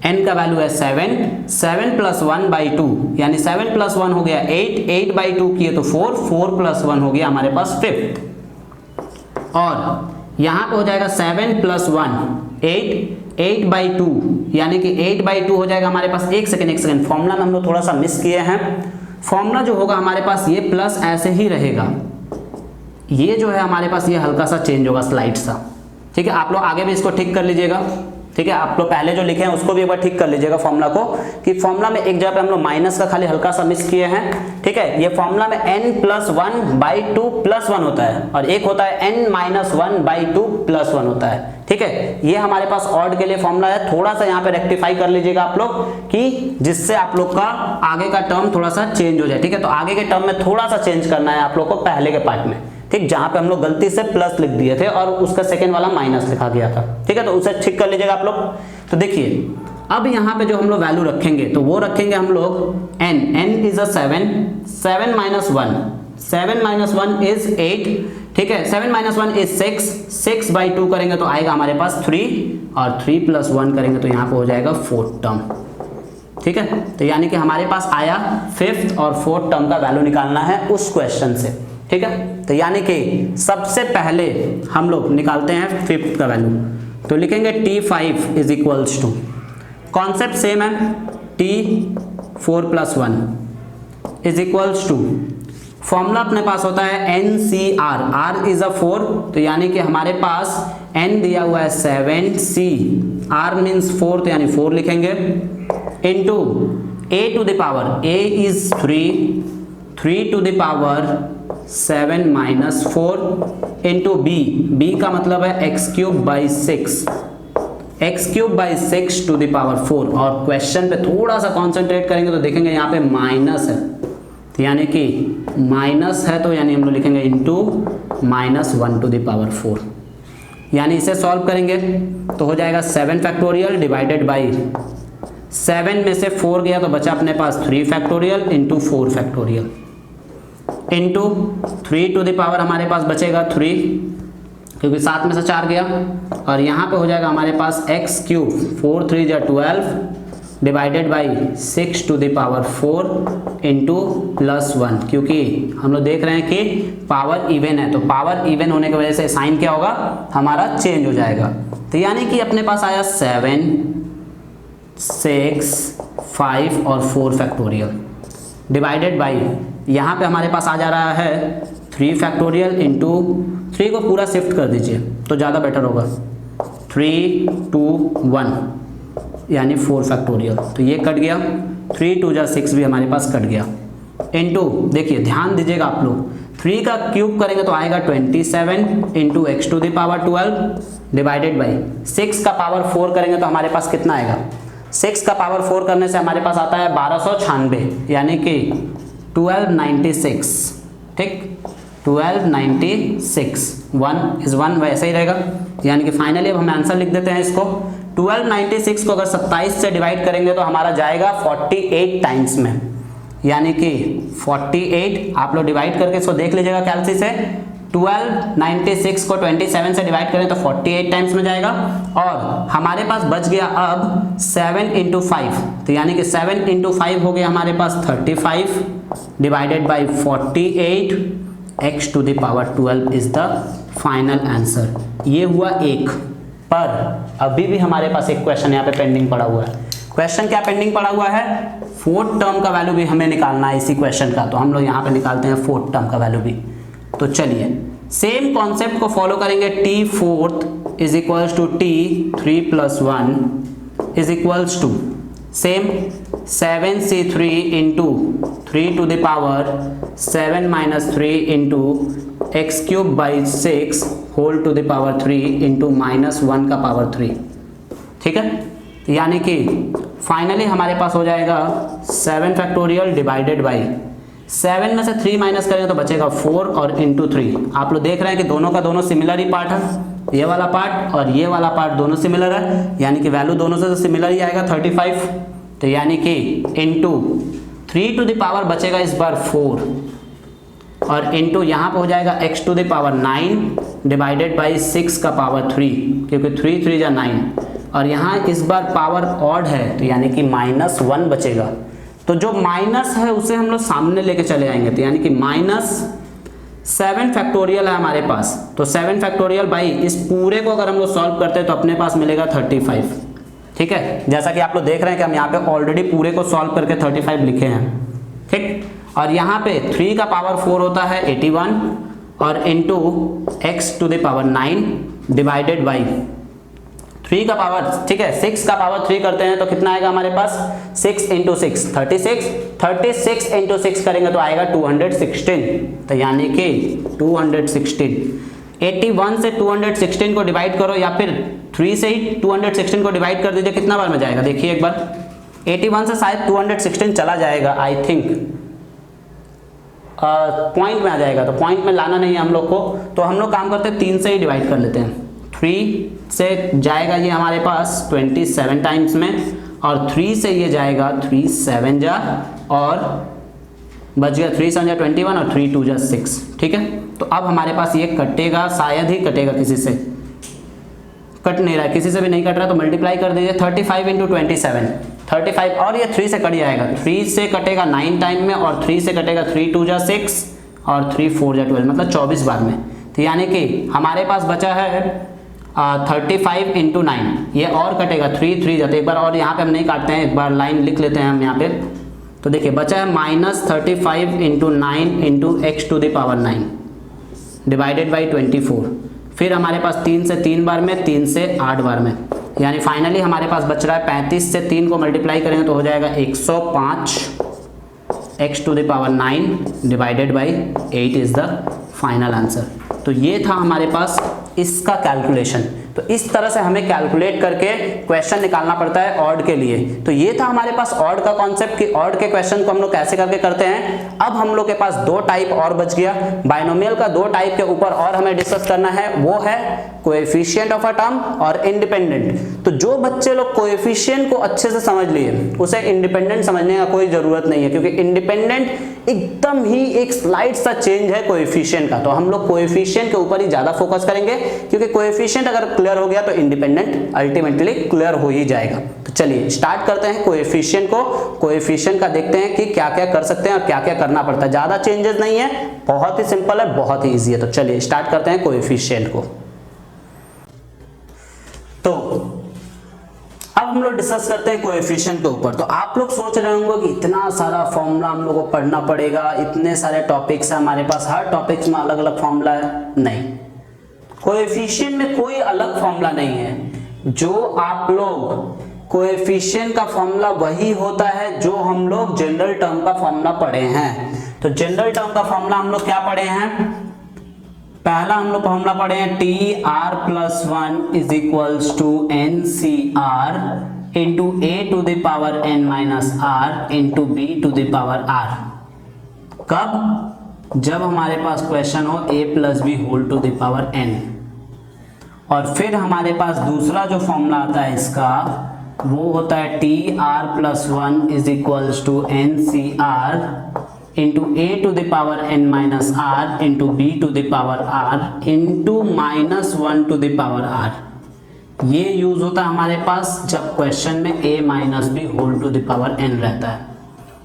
Speaker 1: n का वैल्यू है 7 + 1/2, यानी 7 + 1 हो गया 8/2 किए तो 4 + 1 हो गया हमारे पास 5th। और यहाँ पे हो जाएगा 7 + 1 8/2, यानी कि 8/2 हो जाएगा हमारे पास। एक सेकेंड, फॉर्मूला में हम लोग थोड़ा सा मिस किए हैं। फॉर्मूला जो होगा हमारे पास ये प्लस ऐसे ही रहेगा, ये जो है हमारे पास ये हल्का सा चेंज होगा, स्लाइड सा। ठीक है, आप लोग आगे भी इसको ठीक कर लीजिएगा। ठीक है, आप लोग पहले जो लिखे हैं उसको भी एक बार ठीक कर लीजिएगा फॉर्मूला को, कि फॉर्मूला में एक जगह पे हम लोग माइनस का खाली हल्का सा मिस किए हैं। ठीक है, ये फॉर्मूला में n + 1/2 + 1 होता है, और एक होता है n - 1/2 + 1 होता है। ठीक है, ये हमारे पास ऑड के लिए फॉर्मूला है। थोड़ा सा यहाँ पे रेक्टिफाई कर लीजिएगा आप लोग, कि जिससे आप लोग का आगे का टर्म थोड़ा सा चेंज हो जाए। ठीक है, तो आगे के टर्म में थोड़ा सा चेंज करना है आप लोग को पहले के पार्ट में। ठीक, जहां पे हम लोग गलती से प्लस लिख दिए थे और उसका सेकेंड वाला माइनस लिखा गया था। ठीक है, तो उसे ठीक कर लीजिएगा आप लोग। तो देखिए, अब यहाँ पे जो हम लोग वैल्यू रखेंगे तो वो रखेंगे हम लोग n इज अ 7 - 1 इज 8। ठीक है, 7 - 1 इज 6/2 करेंगे तो आएगा हमारे पास 3, और 3 + 1 करेंगे तो यहाँ पे हो जाएगा 4th टर्म। ठीक है, तो यानी कि हमारे पास आया 5th और 4th टर्म का वैल्यू निकालना है उस क्वेश्चन से। ठीक है, तो यानी कि सबसे पहले हम लोग निकालते हैं 5th का वैल्यू। तो लिखेंगे T5 is equals to, concept same है, T4 + 1 is equals to, formula अपने पास होता है NCR, R इज अ 4, तो यानी कि हमारे पास n दिया हुआ है 7C, R मीन्स 4, तो यानी 4 लिखेंगे, into a to the power, a is 3 to the power 7 - 4 into b का मतलब है x³ / 6 टू द पावर 4। और क्वेश्चन पे थोड़ा सा कॉन्सेंट्रेट करेंगे तो देखेंगे यहाँ पे माइनस है, तो यानी कि माइनस है तो यानी हम लोग लिखेंगे इंटू -1 टू द पावर 4। यानी इसे सॉल्व करेंगे तो हो जाएगा 7 फैक्टोरियल डिवाइडेड बाई 7 में से 4 गया तो बचा अपने पास 3 factorial into 4 factorial into 3 to the power हमारे पास बचेगा 3, क्योंकि 7 में से 4 गया, और यहाँ पे हो जाएगा हमारे पास x³ 4 × 3 = 12 divided by 6 to the power 4 into +1, क्योंकि हम लोग देख रहे हैं कि पावर इवन है, तो पावर इवन होने की वजह से साइन क्या होगा हमारा चेंज हो जाएगा। तो यानी कि अपने पास आया 7, 6, 5 और 4 फैक्टोरियल डिवाइडेड बाई, यहाँ पे हमारे पास आ जा रहा है 3 फैक्टोरियल इंटू 3 को पूरा शिफ्ट कर दीजिए तो ज़्यादा बेटर होगा, 3, 2, 1 यानी 4 फैक्टोरियल, तो ये कट गया, 3 × 2 = 6 भी हमारे पास कट गया, इंटू देखिए ध्यान दीजिएगा आप लोग, 3 का क्यूब करेंगे तो आएगा 27 into X to the power 12 divided by 6 का पावर 4 करेंगे तो हमारे पास कितना आएगा, 6 का पावर 4 करने से हमारे पास आता है 1296 यानी कि 1296, ठीक 1296, 1 is 1 वैसे ही रहेगा, यानी कि फाइनली अब हम आंसर लिख देते हैं इसको। 1296 को अगर 27 से डिवाइड करेंगे तो हमारा जाएगा 48 टाइम्स में, यानी कि 48 आप लोग डिवाइड करके इसको देख लीजिएगा कैलसी से। 1296 को 27 से डिवाइड करें तो 48 टाइम्स में जाएगा और हमारे पास बच गया अब 7 इंटू 5, तो यानी कि 7 इंटू 5 हो गया हमारे पास 35 divided by 48 x to the power 12 is the final answer. ये हुआ एक, पर अभी भी हमारे पास एक क्वेश्चन यहाँ पे पेंडिंग पड़ा हुआ है। क्वेश्चन क्या पेंडिंग पड़ा हुआ है, फोर्थ टर्म का वैल्यू भी हमें निकालना है इसी क्वेश्चन का, तो हम लोग यहाँ पे निकालते हैं फोर्थ टर्म का वैल्यू भी। तो चलिए सेम कॉन्सेप्ट को फॉलो करेंगे, T fourth is equals to T 3 plus 1 is equals to same 7c3 into 3 to the power 7 minus 3 into X cube by 6 whole to the power 3 into minus 1 का power 3, ठीक है। यानी कि finally हमारे पास हो जाएगा 7 फैक्टोरियल डिवाइडेड बाई 7 में से 3 माइनस करेंगे तो बचेगा 4 और इंटू 3। आप लोग देख रहे हैं कि दोनों का दोनों सिमिलर ही पार्ट है, ये वाला पार्ट और ये वाला पार्ट दोनों सिमिलर है, यानी कि वैल्यू दोनों से सिमिलर ही आएगा 35। तो यानी कि इंटू 3 टू द पावर बचेगा इस बार 4 और इंटू यहाँ पे हो जाएगा x to the power 9 divided by 6 का पावर 3, क्योंकि 3 3 जा 9 और यहाँ इस बार पावर ऑड है तो यानी कि -1 बचेगा। तो जो माइनस है उसे हम लोग सामने लेके चले आएंगे, तो यानी कि -7 फैक्टोरियल है हमारे पास, तो 7 फैक्टोरियल बाई इस पूरे को अगर हम लोग सॉल्व करते हैं तो अपने पास मिलेगा 35, ठीक है। जैसा कि आप लोग देख रहे हैं कि हम यहाँ पे ऑलरेडी पूरे को सॉल्व करके 35 लिखे हैं, ठीक। और यहाँ पे 3 का पावर 4 होता है 81 और into X to the power 9 divided by 3 का पावर, ठीक है 6 का पावर 3 करते हैं तो कितना आएगा हमारे पास 6 इंटू 6 36 इंटू 6 करेंगे तो आएगा 216, तो यानी कि 216। 81 से 216 को डिवाइड करो या फिर 3 से ही 216 को डिवाइड कर दीजिए, कितना बार में जाएगा देखिए एक बार। 81 से शायद 216 चला जाएगा आई थिंक, पॉइंट में आ जाएगा, तो पॉइंट में लाना नहीं है हम लोग को, तो हम लोग काम करते हैं 3 से ही डिवाइड कर लेते हैं। 3 से जाएगा ये हमारे पास 27 टाइम्स में और 3 से ये जाएगा 3 7 जा और बच गया 3 7 जा 21 और 3 2 जा 6, ठीक है। तो अब हमारे पास ये कटेगा, शायद ही कटेगा, किसी से कट नहीं रहा है, किसी से भी नहीं कट रहा, तो मल्टीप्लाई कर दीजिए 35 इंटू 27 35 और ये 3 से कट जाएगा, 3 से कटेगा 9 टाइम में और 3 से कटेगा 3 2 जा 6 और 3 4 जा 12, मतलब 24 बार में। तो यानी कि हमारे पास बचा है 35 इंटू 9, ये और कटेगा 3 3 जाते, एक बार और यहाँ पे हम नहीं काटते हैं, एक बार लाइन लिख लेते हैं हम यहाँ पे। तो देखिए बचा है -35 into 9 into X to the power 9 divided by 24, फिर हमारे पास 3 से 3 बार में, 3 से 8 बार में, यानी फाइनली हमारे पास बच रहा है 35 से 3 को मल्टीप्लाई करेंगे तो हो जाएगा 105 X to the power 9 divided by 8 is the final answer. तो ये था हमारे पास इसका कैलकुलेशन। तो इस तरह से हमें कैलकुलेट करके क्वेश्चन निकालना पड़ता है ऑड के लिए। तो ये था हमारे पास ऑड का कॉन्सेप्ट कि ऑड के क्वेश्चन को हम लोग कैसे करके करते हैं। अब हम लोग के पास 2 टाइप और बच गया, बाइनोमियल का 2 टाइप के ऊपर और हमें डिस्कस करना है, वो है कोएफिशिएंट ऑफ अ टर्म और इंडिपेंडेंट। तो जो बच्चे लोग कोएफिशिएंट को अच्छे से समझ लिए उसे इंडिपेंडेंट समझने का कोई जरूरत नहीं है, क्योंकि इंडिपेंडेंट एकदम ही एक स्लाइड सा चेंज है कोएफिशिएंट का। तो हम लोग कोएफिशिएंट के ऊपर ही ज्यादा फोकस करेंगे, क्योंकि कोएफिशिएंट अगर क्लियर हो गया तो इंडिपेंडेंट अल्टीमेटली क्लियर हो ही जाएगा। तो चलिए स्टार्ट करते हैं कोएफिशिएंट को। कोएफिशिएंट का देखते हैं कि क्या क्या कर सकते हैं और क्या क्या करना पड़ता है। ज्यादा चेंजेस नहीं है, बहुत ही सिंपल है, बहुत ही इजी है। तो चलिए स्टार्ट करते हैं कोएफिशिएंट को। तो अब हम लोग डिस्कस करते हैं कोएफिशिएंट के ऊपर। तो आप लोग सोच रहे होंगे कि इतना सारा फॉर्मूला हम लोग को पढ़ना पड़ेगा, इतने सारे टॉपिक्स है हमारे पास, हर टॉपिक्स में अलग अलग फॉर्मूला है। नहीं, कोएफिशिएंट में कोई अलग फॉर्मूला नहीं है। जो आप लोग कोएफिशिएंट का फॉर्मूला वही होता है जो हम लोग जनरल टर्म का फॉर्मूला पढ़े हैं। तो जनरल टर्म का फॉर्मूला हम लोग क्या पढ़े हैं, पहला हम लोग फॉर्मूला पढ़े हैं T R plus 1 is equals to N C R into A to the power N minus R into B to the power R. कब, जब हमारे पास क्वेश्चन हो a plus B whole to the power n। और फिर हमारे पास दूसरा जो फॉर्मूला आता है इसका वो होता है T R plus 1 is equals to N C R into A to the power N minus R into B to the power R into minus 1 to the power R. ये यूज होता है हमारे पास जब क्वेश्चन में a minus B whole to the power n रहता है।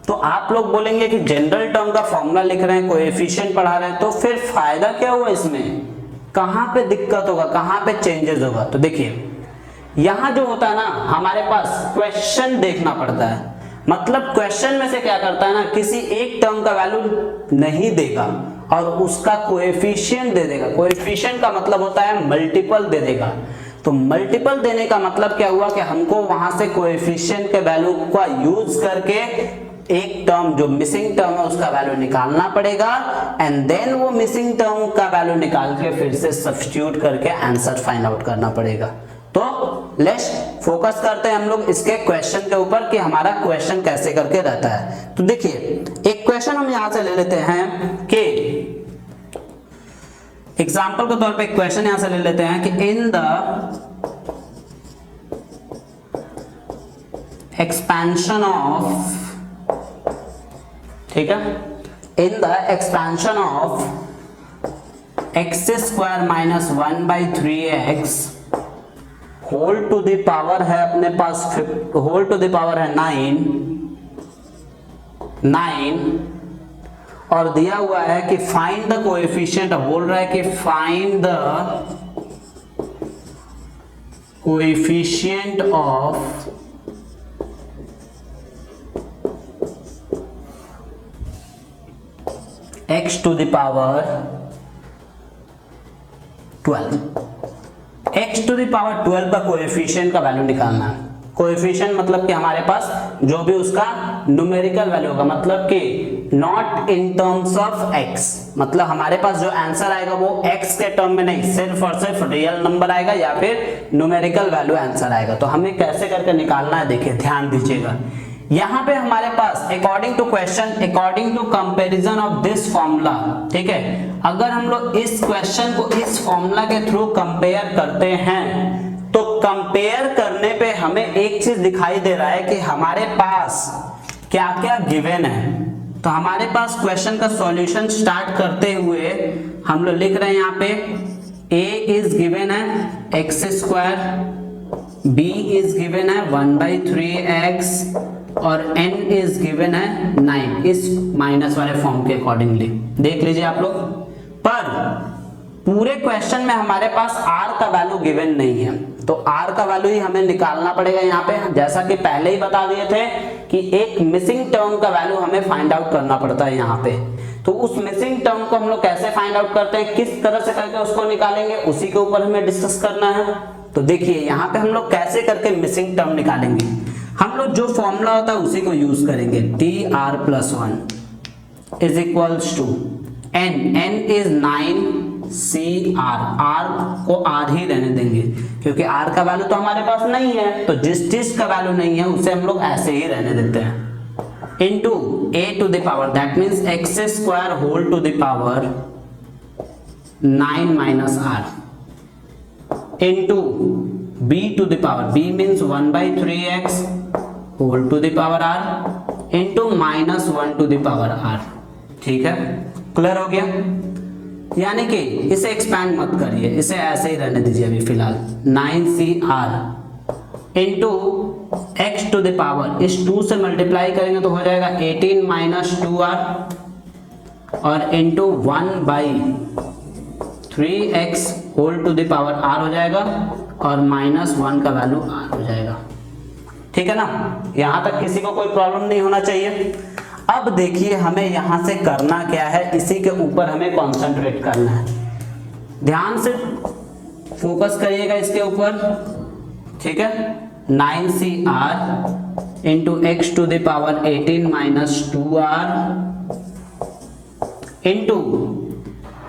Speaker 1: तो आप लोग बोलेंगे कि जनरल टर्म का फॉर्मूला लिख रहे हैं, कोएफिशिएंट पढ़ा रहे हैं, तो फिर फायदा क्या हुआ इसमें, कहाँ पे दिक्कत होगा, कहाँ पे चेंजेस होगा। तो देखिए यहाँ जो होता है ना, हमारे पास क्वेश्चन देखना पड़ता है। मतलब क्वेश्चन में से क्या करता है ना, किसी एक टर्म का वैल्यू नहीं देगा और उसका कोएफिशिएंट दे देगा। कोएफिशिएंट का मतलब होता है मल्टीपल दे देगा। तो मल्टीपल देने का मतलब क्या हुआ कि हमको वहां से कोएफिशिएंट के वैल्यू का यूज करके एक टर्म जो मिसिंग टर्म है उसका वैल्यू निकालना पड़ेगा एंड देन वो मिसिंग टर्म का वैल्यू निकाल के फिर से सब्स्टिट्यूट करके आंसर फाइंड आउट करना पड़ेगा। तो लेट्स फोकस करते हैं हम लोग इसके क्वेश्चन के ऊपर कि हमारा क्वेश्चन कैसे करके रहता है। तो देखिए एक क्वेश्चन हम यहां से ले लेते हैं कि एग्जाम्पल के तौर पे एक क्वेश्चन यहां से ले लेते हैं कि इन द एक्सपेंशन ऑफ, ठीक है, in the expansion of X square minus 1/3x whole to the power है अपने पास होल टू द पावर है 9 और दिया हुआ है कि फाइंड द कोएफिशिएंट, बोल रहा है कि find the coefficient of x to the power 12, x to the power 12 का कोएफिशिएंट का वैल्यू निकालना है। कोएफिशिएंट मतलब कि हमारे पास जो भी उसका न्यूमेरिकल वैल्यू होगा, मतलब कि not in terms of x, मतलब हमारे पास जो आंसर आएगा वो x के टर्म में नहीं, सिर्फ और सिर्फ रियल नंबर आएगा या फिर न्यूमेरिकल वैल्यू आंसर आएगा। तो हमें कैसे करके निकालना है, देखिए ध्यान दीजिएगा। यहाँ पे हमारे पास according to question, according to comparison of this formula, ठीक है, अगर हम लोग इस क्वेश्चन को इस फॉर्मूला के थ्रू कंपेयर करते हैं तो कंपेयर करने पे हमें एक चीज दिखाई दे रहा है कि हमारे पास क्या क्या गिवन है। तो हमारे पास क्वेश्चन का सॉल्यूशन स्टार्ट करते हुए हम लोग लिख रहे हैं यहाँ पे a इज गिवन है x square, b is given है 1/3x और n इज गिवन है 9, इस माइनस वाले फॉर्म के अकॉर्डिंगली देख लीजिए आप लोग। पर पूरे क्वेश्चन में हमारे पास r का वैल्यू गिवन नहीं है, तो r का वैल्यू ही हमें निकालना पड़ेगा यहाँ पे। जैसा कि पहले ही बता दिए थे कि एक मिसिंग टर्म का वैल्यू हमें फाइंड आउट करना पड़ता है यहाँ पे। तो उस मिसिंग टर्म को हम लोग कैसे फाइंड आउट करते हैं, किस तरह से करके उसको निकालेंगे, उसी के ऊपर हमें डिस्कस करना है। तो देखिए यहाँ पे हम लोग कैसे करके मिसिंग टर्म निकालेंगे, हम लोग जो फॉर्मूला होता है उसी को यूज करेंगे। T R plus 1 is equals to n, n is 9 C R को r ही रहने देंगे क्योंकि r का वैल्यू तो हमारे पास नहीं है, तो जिस चीज का वैल्यू नहीं है उसे हम लोग ऐसे ही रहने देते हैं। Into a to the power, that means X square whole to the power 9 minus r into b to the power, b means 1/3x whole to the power r into minus 1 to the power r। ठीक है, clear हो गया। यानी कि इसे expand मत करिए, इसे ऐसे ही रहने दीजिए अभी फिलहाल। 9cr into X to the power, इस 2 से मल्टीप्लाई करेंगे तो हो जाएगा 18 माइनस 2r और into 1/3x whole to the power r हो जाएगा और माइनस 1 का वैल्यू r हो जाएगा। ठीक है ना, यहां तक किसी को कोई प्रॉब्लम नहीं होना चाहिए। अब देखिए हमें यहां से करना क्या है, इसी के ऊपर हमें कंसंट्रेट करना है। ध्यान से फोकस करिएगा इसके ऊपर। ठीक है, 9cr into X to the power 18 minus 2r into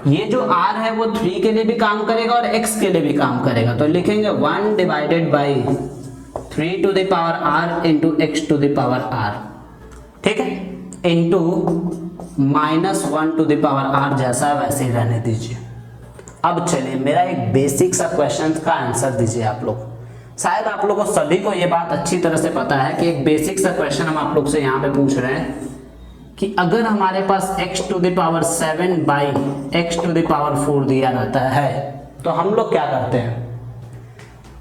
Speaker 1: ये जो r है वो 3 के लिए भी काम करेगा और x के लिए भी काम करेगा, तो लिखेंगे 1 divided by 3 to the power r into x to the power r, ठीक है, into -1 to the power r, जैसा वैसे ही रहने दीजिए। अब चलिए मेरा एक बेसिक सा क्वेश्चन का आंसर दीजिए आप लोग। शायद आप लोगों को सभी को ये बात अच्छी तरह से पता है कि एक बेसिक सा क्वेश्चन हम आप लोग से यहाँ पे पूछ रहे हैं कि अगर हमारे पास x to the power 7 by x to the power 4 दिया रहता है तो हम लोग क्या करते हैं,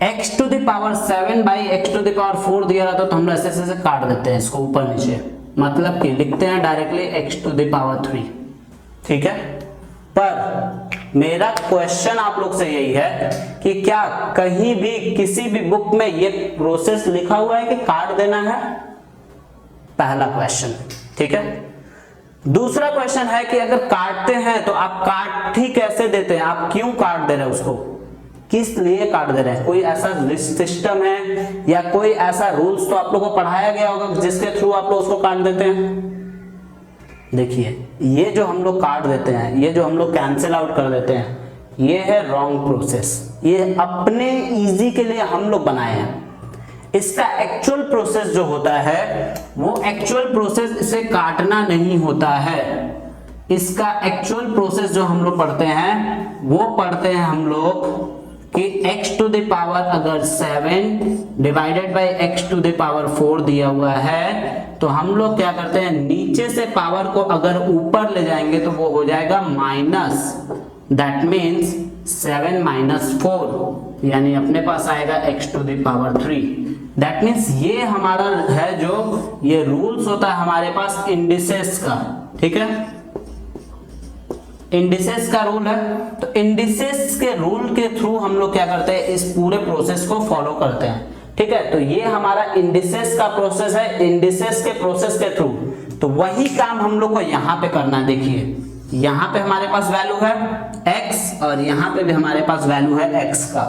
Speaker 1: x to the power 7 by x to the power 4 दिया रहता है तो हम लोग ऐसे ऐसे काट देते हैं इसको ऊपर नीचे, मतलब कि लिखते हैं directly x to the power 3, ठीक है। पर मेरा क्वेश्चन आप लोग से यही है कि क्या कहीं भी किसी भी बुक में ये प्रोसेस लिखा हुआ है कि काट देना है, पहला क्वेश्चन, ठीक है। दूसरा क्वेश्चन है कि अगर काटते हैं तो आप काट ही कैसे देते हैं, आप क्यों काट दे रहे हैं उसको, किस लिए काट दे रहे हैं, कोई ऐसा सिस्टम है या कोई ऐसा रूल्स तो आप लोगों को पढ़ाया गया होगा जिसके थ्रू आप लोग उसको काट देते हैं। देखिए ये जो हम लोग काट देते हैं, ये जो हम लोग कैंसिल आउट कर देते हैं, ये है रॉन्ग प्रोसेस, ये अपने इजी के लिए हम लोग बनाए हैं। इसका एक्चुअल प्रोसेस जो होता है वो एक्चुअल प्रोसेस इसे काटना नहीं होता है। इसका एक्चुअल प्रोसेस जो हम लोग पढ़ते हैं वो पढ़ते हैं हम लोग कि x टू द पावर अगर 7 divided by x to the power 4 दिया हुआ है तो हम लोग क्या करते हैं, नीचे से पावर को अगर ऊपर ले जाएंगे तो वो हो जाएगा माइनस, दैट मीन्स 7 माइनस 4, यानी अपने पास आएगा x to the power 3। That means ये हमारा है जो ये रूल्स होता है हमारे पास इंडिसेस का, ठीक है, इंडिसेस का रूल है। तो इंडिसेस के रूल के थ्रू हम लोग क्या करते हैं, इस पूरे प्रोसेस को फॉलो करते हैं, ठीक है। तो ये हमारा इंडिसेस का प्रोसेस है, इंडिसेस के प्रोसेस के थ्रू, तो वही काम हम लोग को यहाँ पे करना है। देखिए यहाँ पे हमारे पास वैल्यू है x और यहाँ पे भी हमारे पास वैल्यू है x का।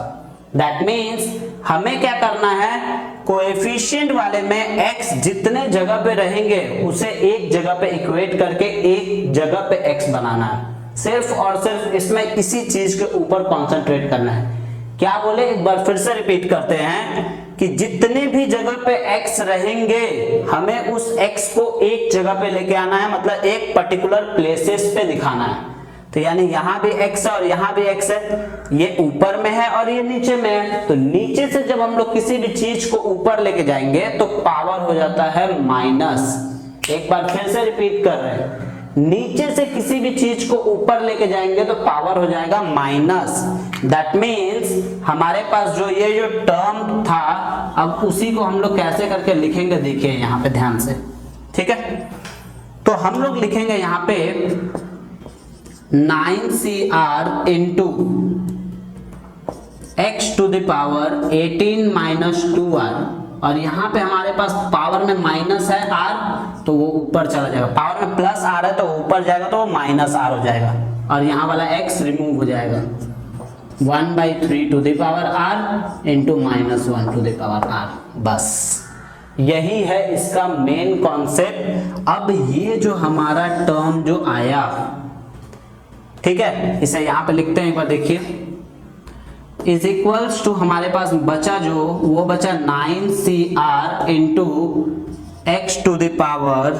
Speaker 1: दैट मीन्स हमें क्या करना है, कोएफिशिएंट वाले में x जितने जगह पे रहेंगे उसे एक जगह पे इक्वेट करके एक जगह पे x बनाना है, सिर्फ और सिर्फ इसमें इसी चीज के ऊपर कंसंट्रेट करना है। क्या बोले, एक बार फिर से रिपीट करते हैं कि जितने भी जगह पे x रहेंगे हमें उस x को एक जगह पे लेके आना है, मतलब एक पर्टिकुलर प्लेसेस पे दिखाना है। तो यानी यहाँ भी x है और यहाँ भी x है, ये ऊपर में है और ये नीचे में है। तो नीचे से जब हम लोग किसी भी चीज को ऊपर लेके जाएंगे तो पावर हो जाता है माइनस। एक बार फिर से रिपीट कर रहे हैं, नीचे से किसी भी चीज को ऊपर लेके जाएंगे तो पावर हो जाएगा माइनस। दैट मीन्स हमारे पास जो ये जो टर्म था अब उसी को हम लोग कैसे करके लिखेंगे, देखिए यहाँ पे ध्यान से, ठीक है। तो हम लोग लिखेंगे यहाँ पे 9CR into x to the power 18 minus 2R, और यहाँ पे हमारे पास पावर में माइनस है r तो वो ऊपर चला जाएगा, पावर में प्लस r है तो ऊपर जाएगा तो वो माइनस r हो जाएगा, और यहाँ वाला x रिमूव हो जाएगा। 1/3 to the power r into -1 to the power r, बस यही है इसका मेन कॉन्सेप्ट। अब ये जो हमारा टर्म जो आया, ठीक है, इसे यहाँ पे लिखते हैं एक बार, देखिए इज इक्वल्स टू हमारे पास बचा जो वो बचा 9CR into x to the power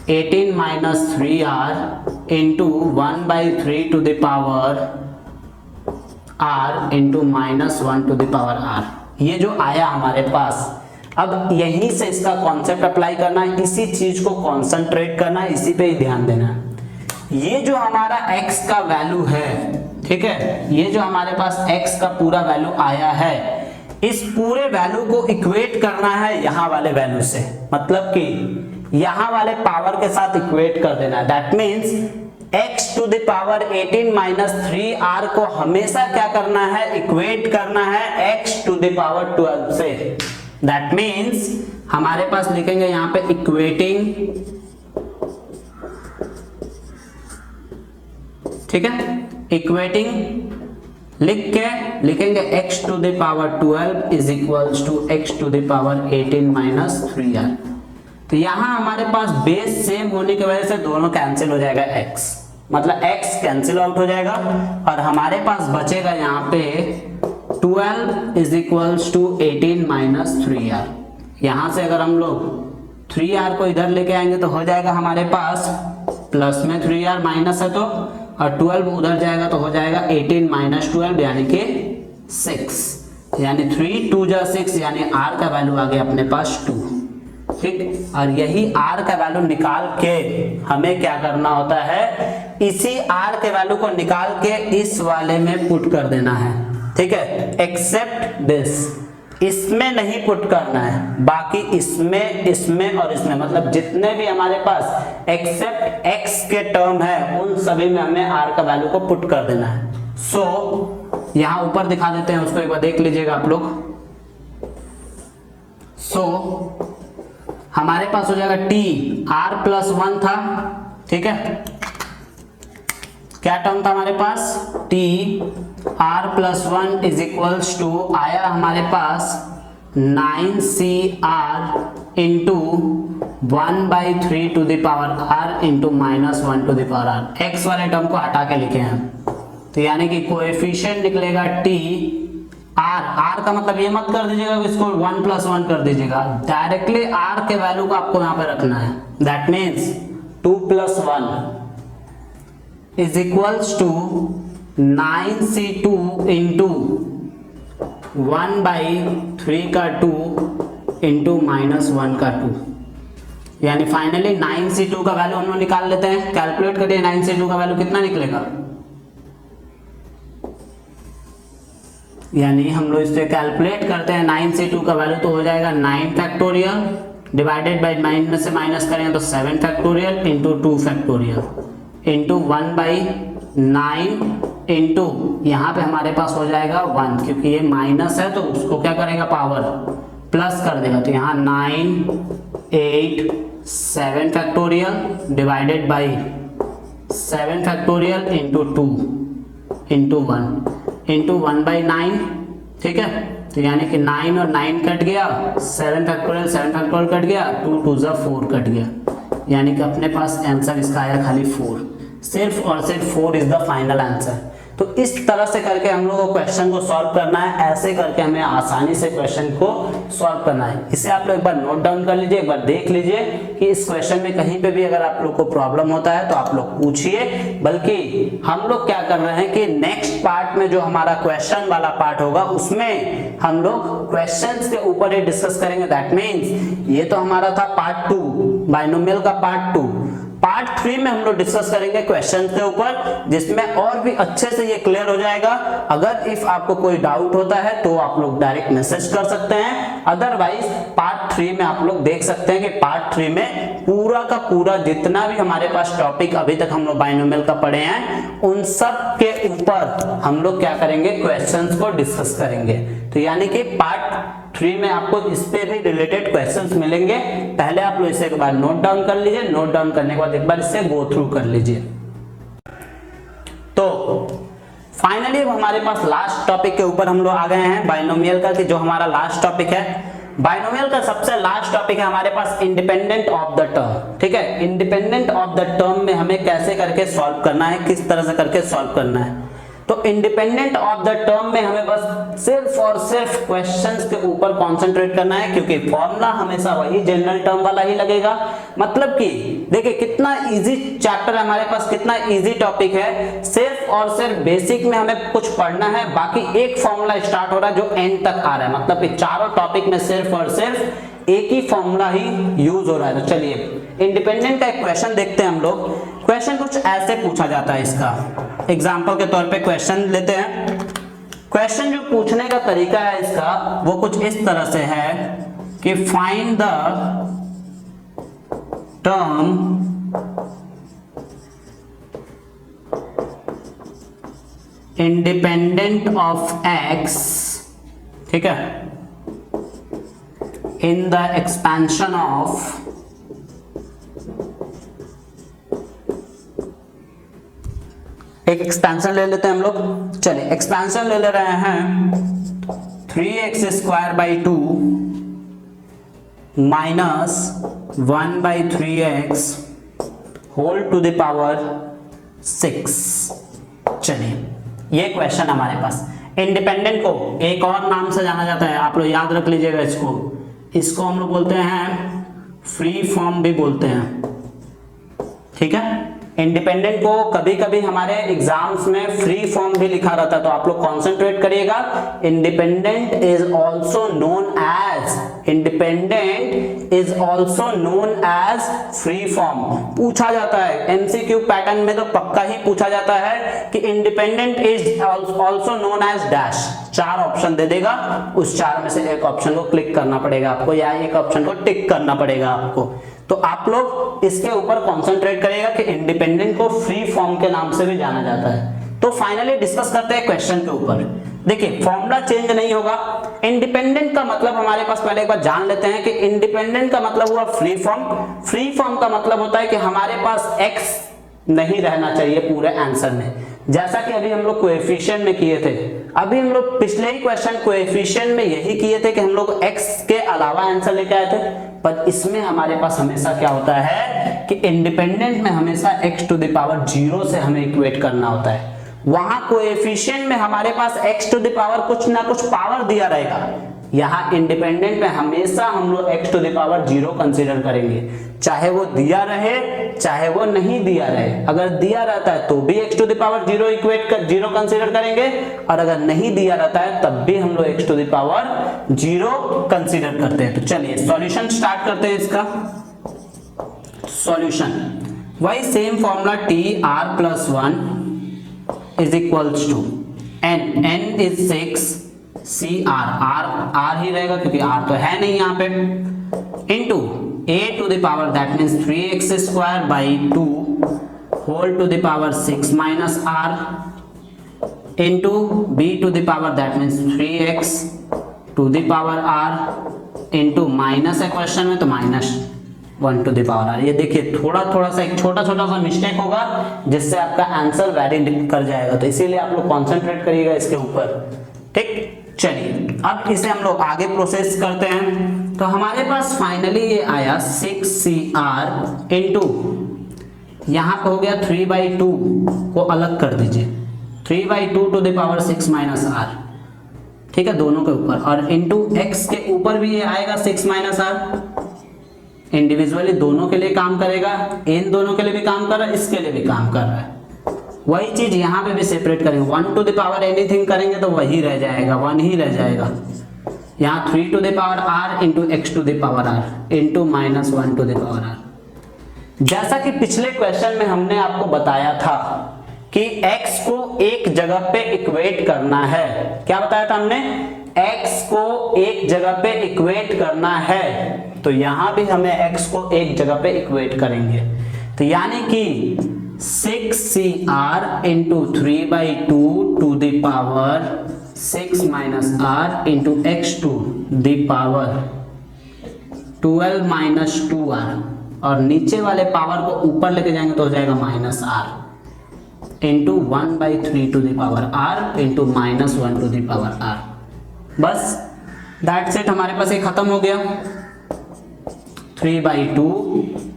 Speaker 1: 18 minus 3R into 1/3 to the power r into -1 to the power r। ये जो आया हमारे पास, अब यहीं से इसका कॉन्सेप्ट अप्लाई करना है, इसी चीज को कॉन्सेंट्रेट करना है, इसी पे ही ध्यान देना है। ये जो हमारा x का वैल्यू है, ठीक है, ये जो हमारे पास x का पूरा वैल्यू आया है, इस पूरे वैल्यू को इक्वेट करना है यहाँ वाले वैल्यू से, मतलब कि यहाँ वाले पावर के साथ इक्वेट कर देना है। That means x to the power 18 minus 3R को हमेशा क्या करना है, इक्वेट करना है x टू द पावर 12 से। दैट मीन्स हमारे पास लिखेंगे यहाँ पे इक्वेटिंग, ठीक है, इक्वेटिंग लिख के लिखेंगे x to the power 12 is equals to x to the power 18 minus 3R। तो यहाँ हमारे पास बेस सेम होने की वजह से दोनों कैंसिल हो जाएगा x, मतलब x कैंसिल आउट हो जाएगा और हमारे पास बचेगा यहाँ पे 12 is equals to 18 minus 3r। यहाँ से अगर हम लोग 3r को इधर लेके आएंगे तो हो जाएगा हमारे पास प्लस में 3r माइनस है तो, और 12 उधर जाएगा तो हो जाएगा 18 माइनस 12 यानी कि 6, यानी 3 2 जा 6, यानी r का वैल्यू आ गया अपने पास 2। ठीक, और यही r का वैल्यू निकाल के हमें क्या करना होता है, इसी r के वैल्यू को निकाल के इस वाले में पुट कर देना है। ठीक है, एक्सेप्ट दिस, इसमें नहीं पुट करना है, बाकी इसमें, इसमें और इसमें, मतलब जितने भी हमारे पास एक्सेप्ट x के टर्म है उन सभी में हमें r का वैल्यू को पुट कर देना है। सो यहाँ ऊपर दिखा देते हैं, उसको एक बार देख लीजिएगा आप लोग। सो हमारे पास हो जाएगा t r प्लस 1 था, ठीक है, क्या टर्म था हमारे पास, t r plus 1 is equals to आया हमारे पास 9cr into 1/3 to the power r into minus 1 to the power r। x वाले टर्म को हटा के लिखे हैं, तो यानी कि कोएफिशिएंट निकलेगा t r का मतलब ये मत कर दीजिएगा इसको 1 प्लस 1 कर दीजिएगा, डायरेक्टली r के वैल्यू को आपको यहाँ पे रखना है। That means 2 plus 1 is equals to 9c2 into 1/3 का 2 इंटू माइनस 1 का 2, यानी फाइनली 9c2 का वैल्यू हम लोग निकाल लेते हैं। कैलकुलेट करिए 9c2 का वैल्यू कितना निकलेगा, यानी हम लोग इसे कैलकुलेट करते हैं 9c2 का वैल्यू तो हो जाएगा 9 फैक्टोरियल डिवाइडेड बाय 9 में से माइनस करेंगे तो 7 factorial into 2 factorial into 1/9 into यहाँ पे हमारे पास हो जाएगा 1, क्योंकि ये माइनस है तो उसको क्या करेगा, पावर प्लस कर देगा, तो यहाँ 9 8 7 factorial divided by 7 factorial into 2 into 1 into 1/9, ठीक है, तो यानी कि 9 और 9 कट गया, 7 फैक्टोरियल कट गया, 2 2 जा 4 कट गया, यानी कि अपने पास आंसर इसका आया खाली 4, सिर्फ और सिर्फ 4 इज द फाइनल आंसर। तो इस तरह से करके हम लोग को क्वेश्चन को सॉल्व करना है, ऐसे करके हमें आसानी से क्वेश्चन को सॉल्व करना है। इसे आप लोग एक बार नोट डाउन कर लीजिए, एक बार देख लीजिए कि इस क्वेश्चन में कहीं पे भी अगर आप लोग को प्रॉब्लम होता है तो आप लोग पूछिए। बल्कि हम लोग क्या कर रहे हैं कि नेक्स्ट पार्ट में जो हमारा क्वेश्चन वाला पार्ट होगा उसमें हम लोग क्वेश्चंस के ऊपर ही डिस्कस करेंगे। दैट मीन्स ये तो हमारा था पार्ट 2, बाइनोमियल का पार्ट 2। पार्ट 3 में हम लोग डिस्कस करेंगे क्वेश्चन के ऊपर, जिसमें और भी अच्छे से ये क्लियर हो जाएगा। अगर इफ आपको कोई डाउट होता है तो आप लोग डायरेक्ट मैसेज कर सकते हैं, अदरवाइज पार्ट 3 में आप लोग देख सकते हैं कि पार्ट 3 में पूरा का पूरा जितना भी हमारे पास टॉपिक अभी तक हम लोग बाइनोमियल का पढ़े हैं उन सब के ऊपर हम लोग क्या करेंगे, क्वेश्चंस को डिस्कस करेंगे। तो यानी कि पार्ट 3 में आपको इस पे भी रिलेटेड क्वेश्चंस मिलेंगे। पहले आप लोग इसे एक बार नोट डाउन कर लीजिए, नोट डाउन करने के बाद एक बार इसे गो थ्रू कर लीजिए। तो फाइनली हमारे पास लास्ट टॉपिक के ऊपर हम लोग आ गए हैं बाइनोमियल का, कि जो हमारा लास्ट टॉपिक है बाइनोमियल का सबसे लास्ट टॉपिक है हमारे पास इंडिपेंडेंट ऑफ द टर्म। ठीक है, इंडिपेंडेंट ऑफ द टर्म में हमें कैसे करके सॉल्व करना है, किस तरह से करके सॉल्व करना है। तो इंडिपेंडेंट ऑफ द टर्म में हमें बस सिर्फ और सिर्फ क्वेश्चंस के ऊपर कंसंट्रेट करना है, क्योंकि फॉर्मूला हमेशा वही जनरल टर्म वाला ही लगेगा। मतलब कि देखिए कितना इजी चैप्टर है हमारे पास, कितना इजी टॉपिक है। सिर्फ और सिर्फ बेसिक में हमें कुछ पढ़ना है, बाकी एक फॉर्मूला स्टार्ट हो रहा है जो एंड तक आ रहा है। मतलब कि चारों टॉपिक में सिर्फ और सिर्फ एक ही फॉर्मूला ही यूज हो रहा है। तो चलिए इंडिपेंडेंट का एक क्वेश्चन देखते हैं हम लोग। क्वेश्चन कुछ ऐसे पूछा जाता है, इसका एग्जांपल के तौर पे क्वेश्चन लेते हैं। क्वेश्चन जो पूछने का तरीका है इसका वो कुछ इस तरह से है कि find the term independent of x, ठीक है, इन द एक्सपेंशन ऑफ एक एक्सपेंशन ले लेते हैं हम लोग। चलिए एक्सपेंशन ले रहे हैं 3x² by 2 minus 1/3x whole to the power 6। चलिए ये क्वेश्चन हमारे पास। इंडिपेंडेंट को एक और नाम से जाना जाता है, आप लोग याद रख लीजिएगा इसको हम लोग बोलते हैं फ्री फॉर्म भी बोलते हैं, ठीक है। इंडिपेंडेंट को कभी कभी हमारे एग्जाम्स में फ्री फॉर्म भी लिखा रहता है, तो आप लोग कॉन्सेंट्रेट करिएगा। Independent is also known as free form. पूछा जाता है एमसीक्यू पैटर्न में, तो पक्का ही पूछा जाता है कि independent is also known as dash. 4 option दे देगा, उस 4 में से एक ऑप्शन को क्लिक करना पड़ेगा आपको, या एक ऑप्शन को टिक करना पड़ेगा आपको। तो आप लोग इसके ऊपर कॉन्सेंट्रेट करिएगा कि इंडिपेंडेंट को फ्री फॉर्म के नाम से भी जाना जाता है। तो फाइनली डिस्कस करते हैं क्वेश्चन के ऊपर। देखिए फॉर्मूला चेंज नहीं होगा। इंडिपेंडेंट का मतलब हमारे पास पहले एक बार जान लेते हैं कि इंडिपेंडेंट का मतलब हुआ फ्री फॉर्म। फ्री फॉर्म का मतलब होता है कि हमारे पास x नहीं रहना चाहिए पूरे आंसर में, जैसा कि अभी हम लोग कोएफिशिएंट में किए थे। अभी हम लोग पिछले ही क्वेश्चन कोएफिशिएंट में यही किए थे कि हम लोग x के अलावा आंसर लेके आए थे, पर इसमें हमारे पास हमेशा क्या होता है कि इंडिपेंडेंट में हमेशा x टू द पावर 0 से हमें इक्वेट करना होता है। वहां कोएफिशिएंट में हमारे पास x टू द पावर कुछ ना कुछ पावर दिया रहेगा, यहाँ इंडिपेंडेंट में हमेशा हम लोग x to the power 0 consider करेंगे, चाहे वो दिया रहे चाहे वो नहीं दिया रहे। अगर दिया रहता है तो भी x to the power 0 equate कर 0 कंसीडर करेंगे, और अगर नहीं दिया रहता है तब भी हम लोग x to the power 0 consider करते हैं। तो चलिए सॉल्यूशन स्टार्ट करते हैं इसका। सॉल्यूशन वही same formula tr+1 is equals to n is 6 r ही रहेगा क्योंकि r तो है नहीं यहाँ पे, into a to the power that means 3x² 2 होल to the power 6 minus r into b to the power that means 3x to the power r into minus है क्वेश्चन में तो -1 टू द पावर r। ये देखिए थोड़ा सा एक छोटा सा मिस्टेक होगा जिससे आपका आंसर वैरी कर जाएगा, तो इसीलिए आप लोग कॉन्सेंट्रेट करिएगा इसके ऊपर, ठीक। चलिए अब इसे हम लोग आगे प्रोसेस करते हैं। तो हमारे पास फाइनली ये आया 6cr इनटू यहाँ पे हो गया 3/2 को अलग कर दीजिए, 3/2 to the power 6 minus r, ठीक है, दोनों के ऊपर, और इनटू x के ऊपर भी ये आएगा 6 माइनस r। इंडिविजुअली दोनों के लिए काम करेगा, इन दोनों के लिए भी काम कर रहा है, इसके लिए भी काम कर रहा है। वही चीज यहाँ पे भी सेपरेट करेंगे, 1 टू द पावर एनीथिंग करेंगे तो वही रह जाएगा, 1 ही रह जाएगा। यहाँ 3 to the power r into x to the power r into -1 to the power r। जैसा कि पिछले क्वेश्चन में हमने आपको बताया था कि x को एक जगह पे इक्वेट करना है। क्या बताया था हमने? x को एक जगह पे इक्वेट करना है, तो यहाँ भी हमें x को एक जगह पे इक्वेट करेंगे। तो यानी कि 6cr into 3/2 to the power 6 minus r into x to the power 12 minus 2r, और नीचे वाले पावर को ऊपर लेके जाएंगे तो हो जाएगा -r into 1/3 to the power r into -1 to the power r। बस दैट्स इट, हमारे पास ये खत्म हो गया। 3/2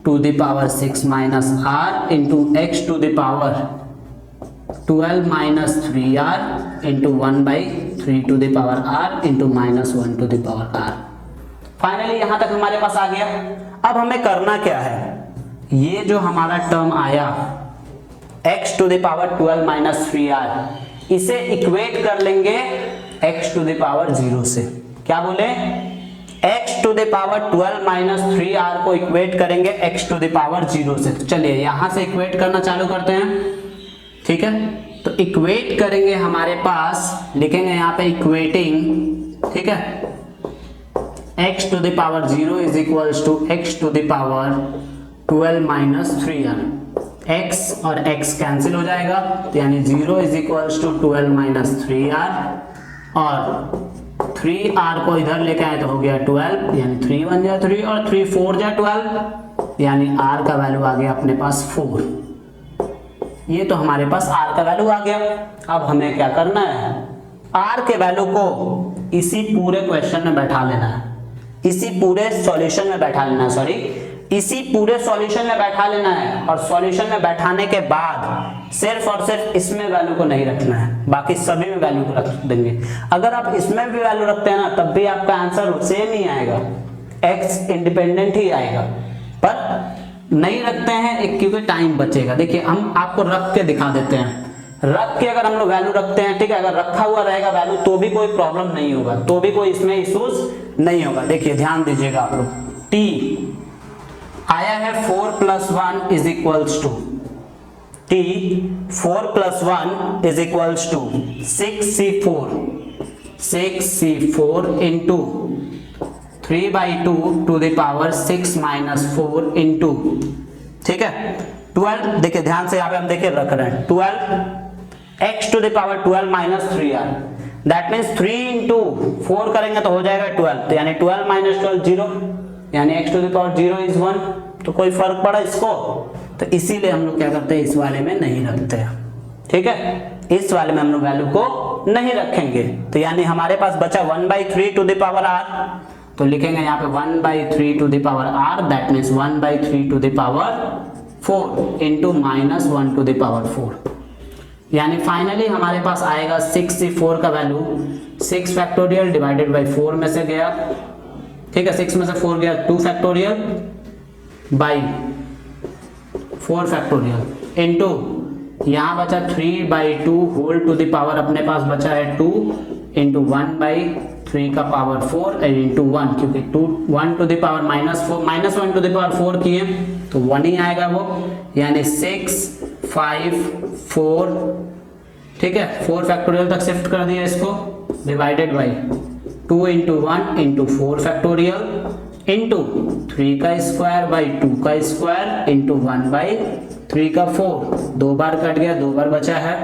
Speaker 1: to the power 6 minus r into x to the power 12 minus 3r into 1/3 to the power r into -1 to the power r। Finally यहां तक हमारे पास आ गया। अब हमें करना क्या है, ये जो हमारा टर्म आया x to the power 12 minus 3r, इसे इक्वेट कर लेंगे x टू द पावर 0 से। क्या बोले? x to the power 12 minus 3r को इक्वेट करेंगे x टू द पावर 0 से। तो चलिए यहां से इक्वेट करना चालू करते हैं, ठीक है। तो इक्वेट करेंगे, हमारे पास लिखेंगे यहाँ पे इक्वेटिंग, ठीक है, x to the power 0 is equals to x to the power 12 minus 3r। x और x कैंसिल हो जाएगा, तो यानी 0 is equals to 12 minus 3r, और 3r को इधर लेके आए तो हो गया 12, यानी 3 1 जा 3 और 3 4 जा 12, यानी r का वैल्यू आ गया अपने पास 4। ये तो हमारे पास r का वैल्यू आ गया। अब हमें क्या करना है, r के वैल्यू को इसी पूरे क्वेश्चन में बैठा लेना है। इसी पूरे सॉल्यूशन में बैठा लेना है, सॉरी इसी पूरे सॉल्यूशन में बैठा लेना है, और सॉल्यूशन में बैठाने के बाद सिर्फ और सिर्फ इसमें वैल्यू को नहीं रखना है, बाकी सभी में वैल्यू को रख देंगे। अगर आप इसमें भी वैल्यू रखते हैं ना तब भी आपका आंसर सेम ही आएगा, x इंडिपेंडेंट ही आएगा, पर नहीं रखते हैं क्योंकि टाइम बचेगा। देखिए हम आपको रख के दिखा देते हैं, रख के अगर हम लोग वैल्यू रखते हैं, ठीक है, अगर रखा हुआ रहेगा वैल्यू तो भी कोई प्रॉब्लम नहीं होगा, तो भी कोई इसमें इश्यूज नहीं होगा। देखिए ध्यान दीजिएगा आप लोग, t आया है 4 + 1 is equals to t 4 + 1 is equals to 6c4 into 3/2 to the power 6 - 4 into, ठीक है 12। देखिए ध्यान से यहाँ पे हम देखिए रख रहे हैं 12x to the power 12 - 3r, that means 3 × 4 करेंगे तो हो जाएगा 12, तो यानी 12 - 12 0, यानी x to the power 0 is 1, तो कोई फर्क पड़ा इसको, तो इसीलिए हम लोग क्या करते हैं इस वाले में नहीं रखते हैं, ठीक है, इस वाले में हम लोग वैल्यू को नहीं रखेंगे। तो यानी हमारे पास बचा 1/3 टू द पावर r, तो लिखेंगे यहाँ पे 1/3 to the power r, that means 1/3 to the power 4 into -1 to the power 4, यानी फाइनली हमारे पास आएगा 6c4 का वैल्यू 6 फैक्टोरियल डिवाइडेड बाई 4 में से गया, ठीक है, 6 में से 4 गया 2 फैक्टोरियल बाई 4 फैक्टोरियल इंटू यहाँ बचा 3/2 होल टू द पावर अपने पास बचा है 2 इंटू 1/3 का पावर 4 इंटू 1, क्योंकि 1 to the power -1 to the power 4 किए तो 1 ही आएगा वो, यानी 6 5 4, ठीक है 4 फैक्टोरियल तक शिफ्ट कर दिया इसको, divided by 2 into 1 into 4 factorial into 3 का स्क्वायर बाई 2 का स्क्वायर इंटू 1/3 का 4, 2 बार कट गया, 2 बार बचा है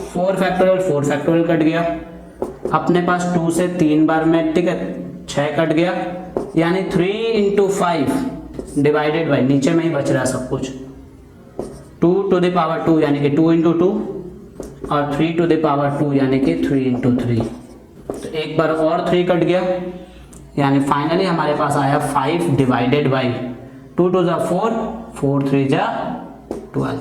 Speaker 1: 4 फैक्टोरियल कट गया, अपने पास 2 से 3 बार में, ठीक है 6 कट गया, यानी 3 × 5 डिवाइडेड बाई, नीचे में ही बच रहा है सब कुछ, 2 टू द पावर 2 यानी कि 2 × 2 और 3 टू द पावर 2 यानी कि 3 × 3, तो एक बार और 3 कट गया, यानी फाइनली हमारे पास आया 5 divided by 2 2 = 4 4 3 = 12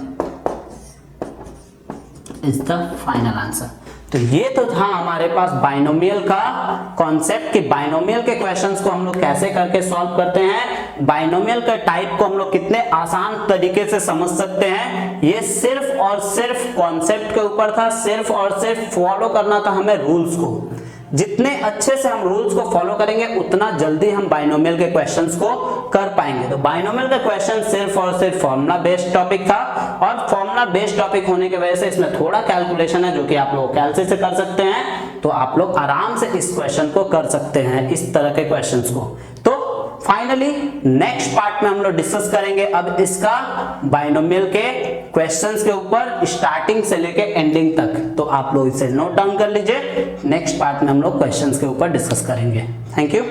Speaker 1: is the final answer. तो ये तो था हमारे पास बाइनोमियल का कॉन्सेप्ट कि बाइनोमियल के क्वेश्चंस को हम लोग कैसे करके सॉल्व करते हैं, बाइनोमियल का टाइप को हम लोग कितने आसान तरीके से समझ सकते हैं। ये सिर्फ और सिर्फ कॉन्सेप्ट के ऊपर था, सिर्फ और सिर्फ फॉलो करना था हमें रूल्स को। जितने अच्छे से हम रूल्स को फॉलो करेंगे उतना जल्दी हम बाइनोमियल के क्वेश्चंस को कर पाएंगे। तो बाइनोमियल का क्वेश्चन सिर्फ और सिर्फ फॉर्मूला बेस्ड टॉपिक था, और फॉर्मूला बेस्ड टॉपिक होने की वजह से इसमें थोड़ा कैलकुलेशन है जो कि आप लोग कैलसी से कर सकते हैं, तो आप लोग आराम से इस क्वेश्चन को कर सकते हैं, इस तरह के क्वेश्चंस को। तो फाइनली नेक्स्ट पार्ट में हम लोग डिस्कस करेंगे अब इसका बाइनोमियल के क्वेश्चंस के ऊपर स्टार्टिंग से लेके एंडिंग तक। तो आप लोग इसे नोट डाउन कर लीजिए, नेक्स्ट पार्ट में हम लोग क्वेश्चंस के ऊपर डिस्कस करेंगे। Thank you.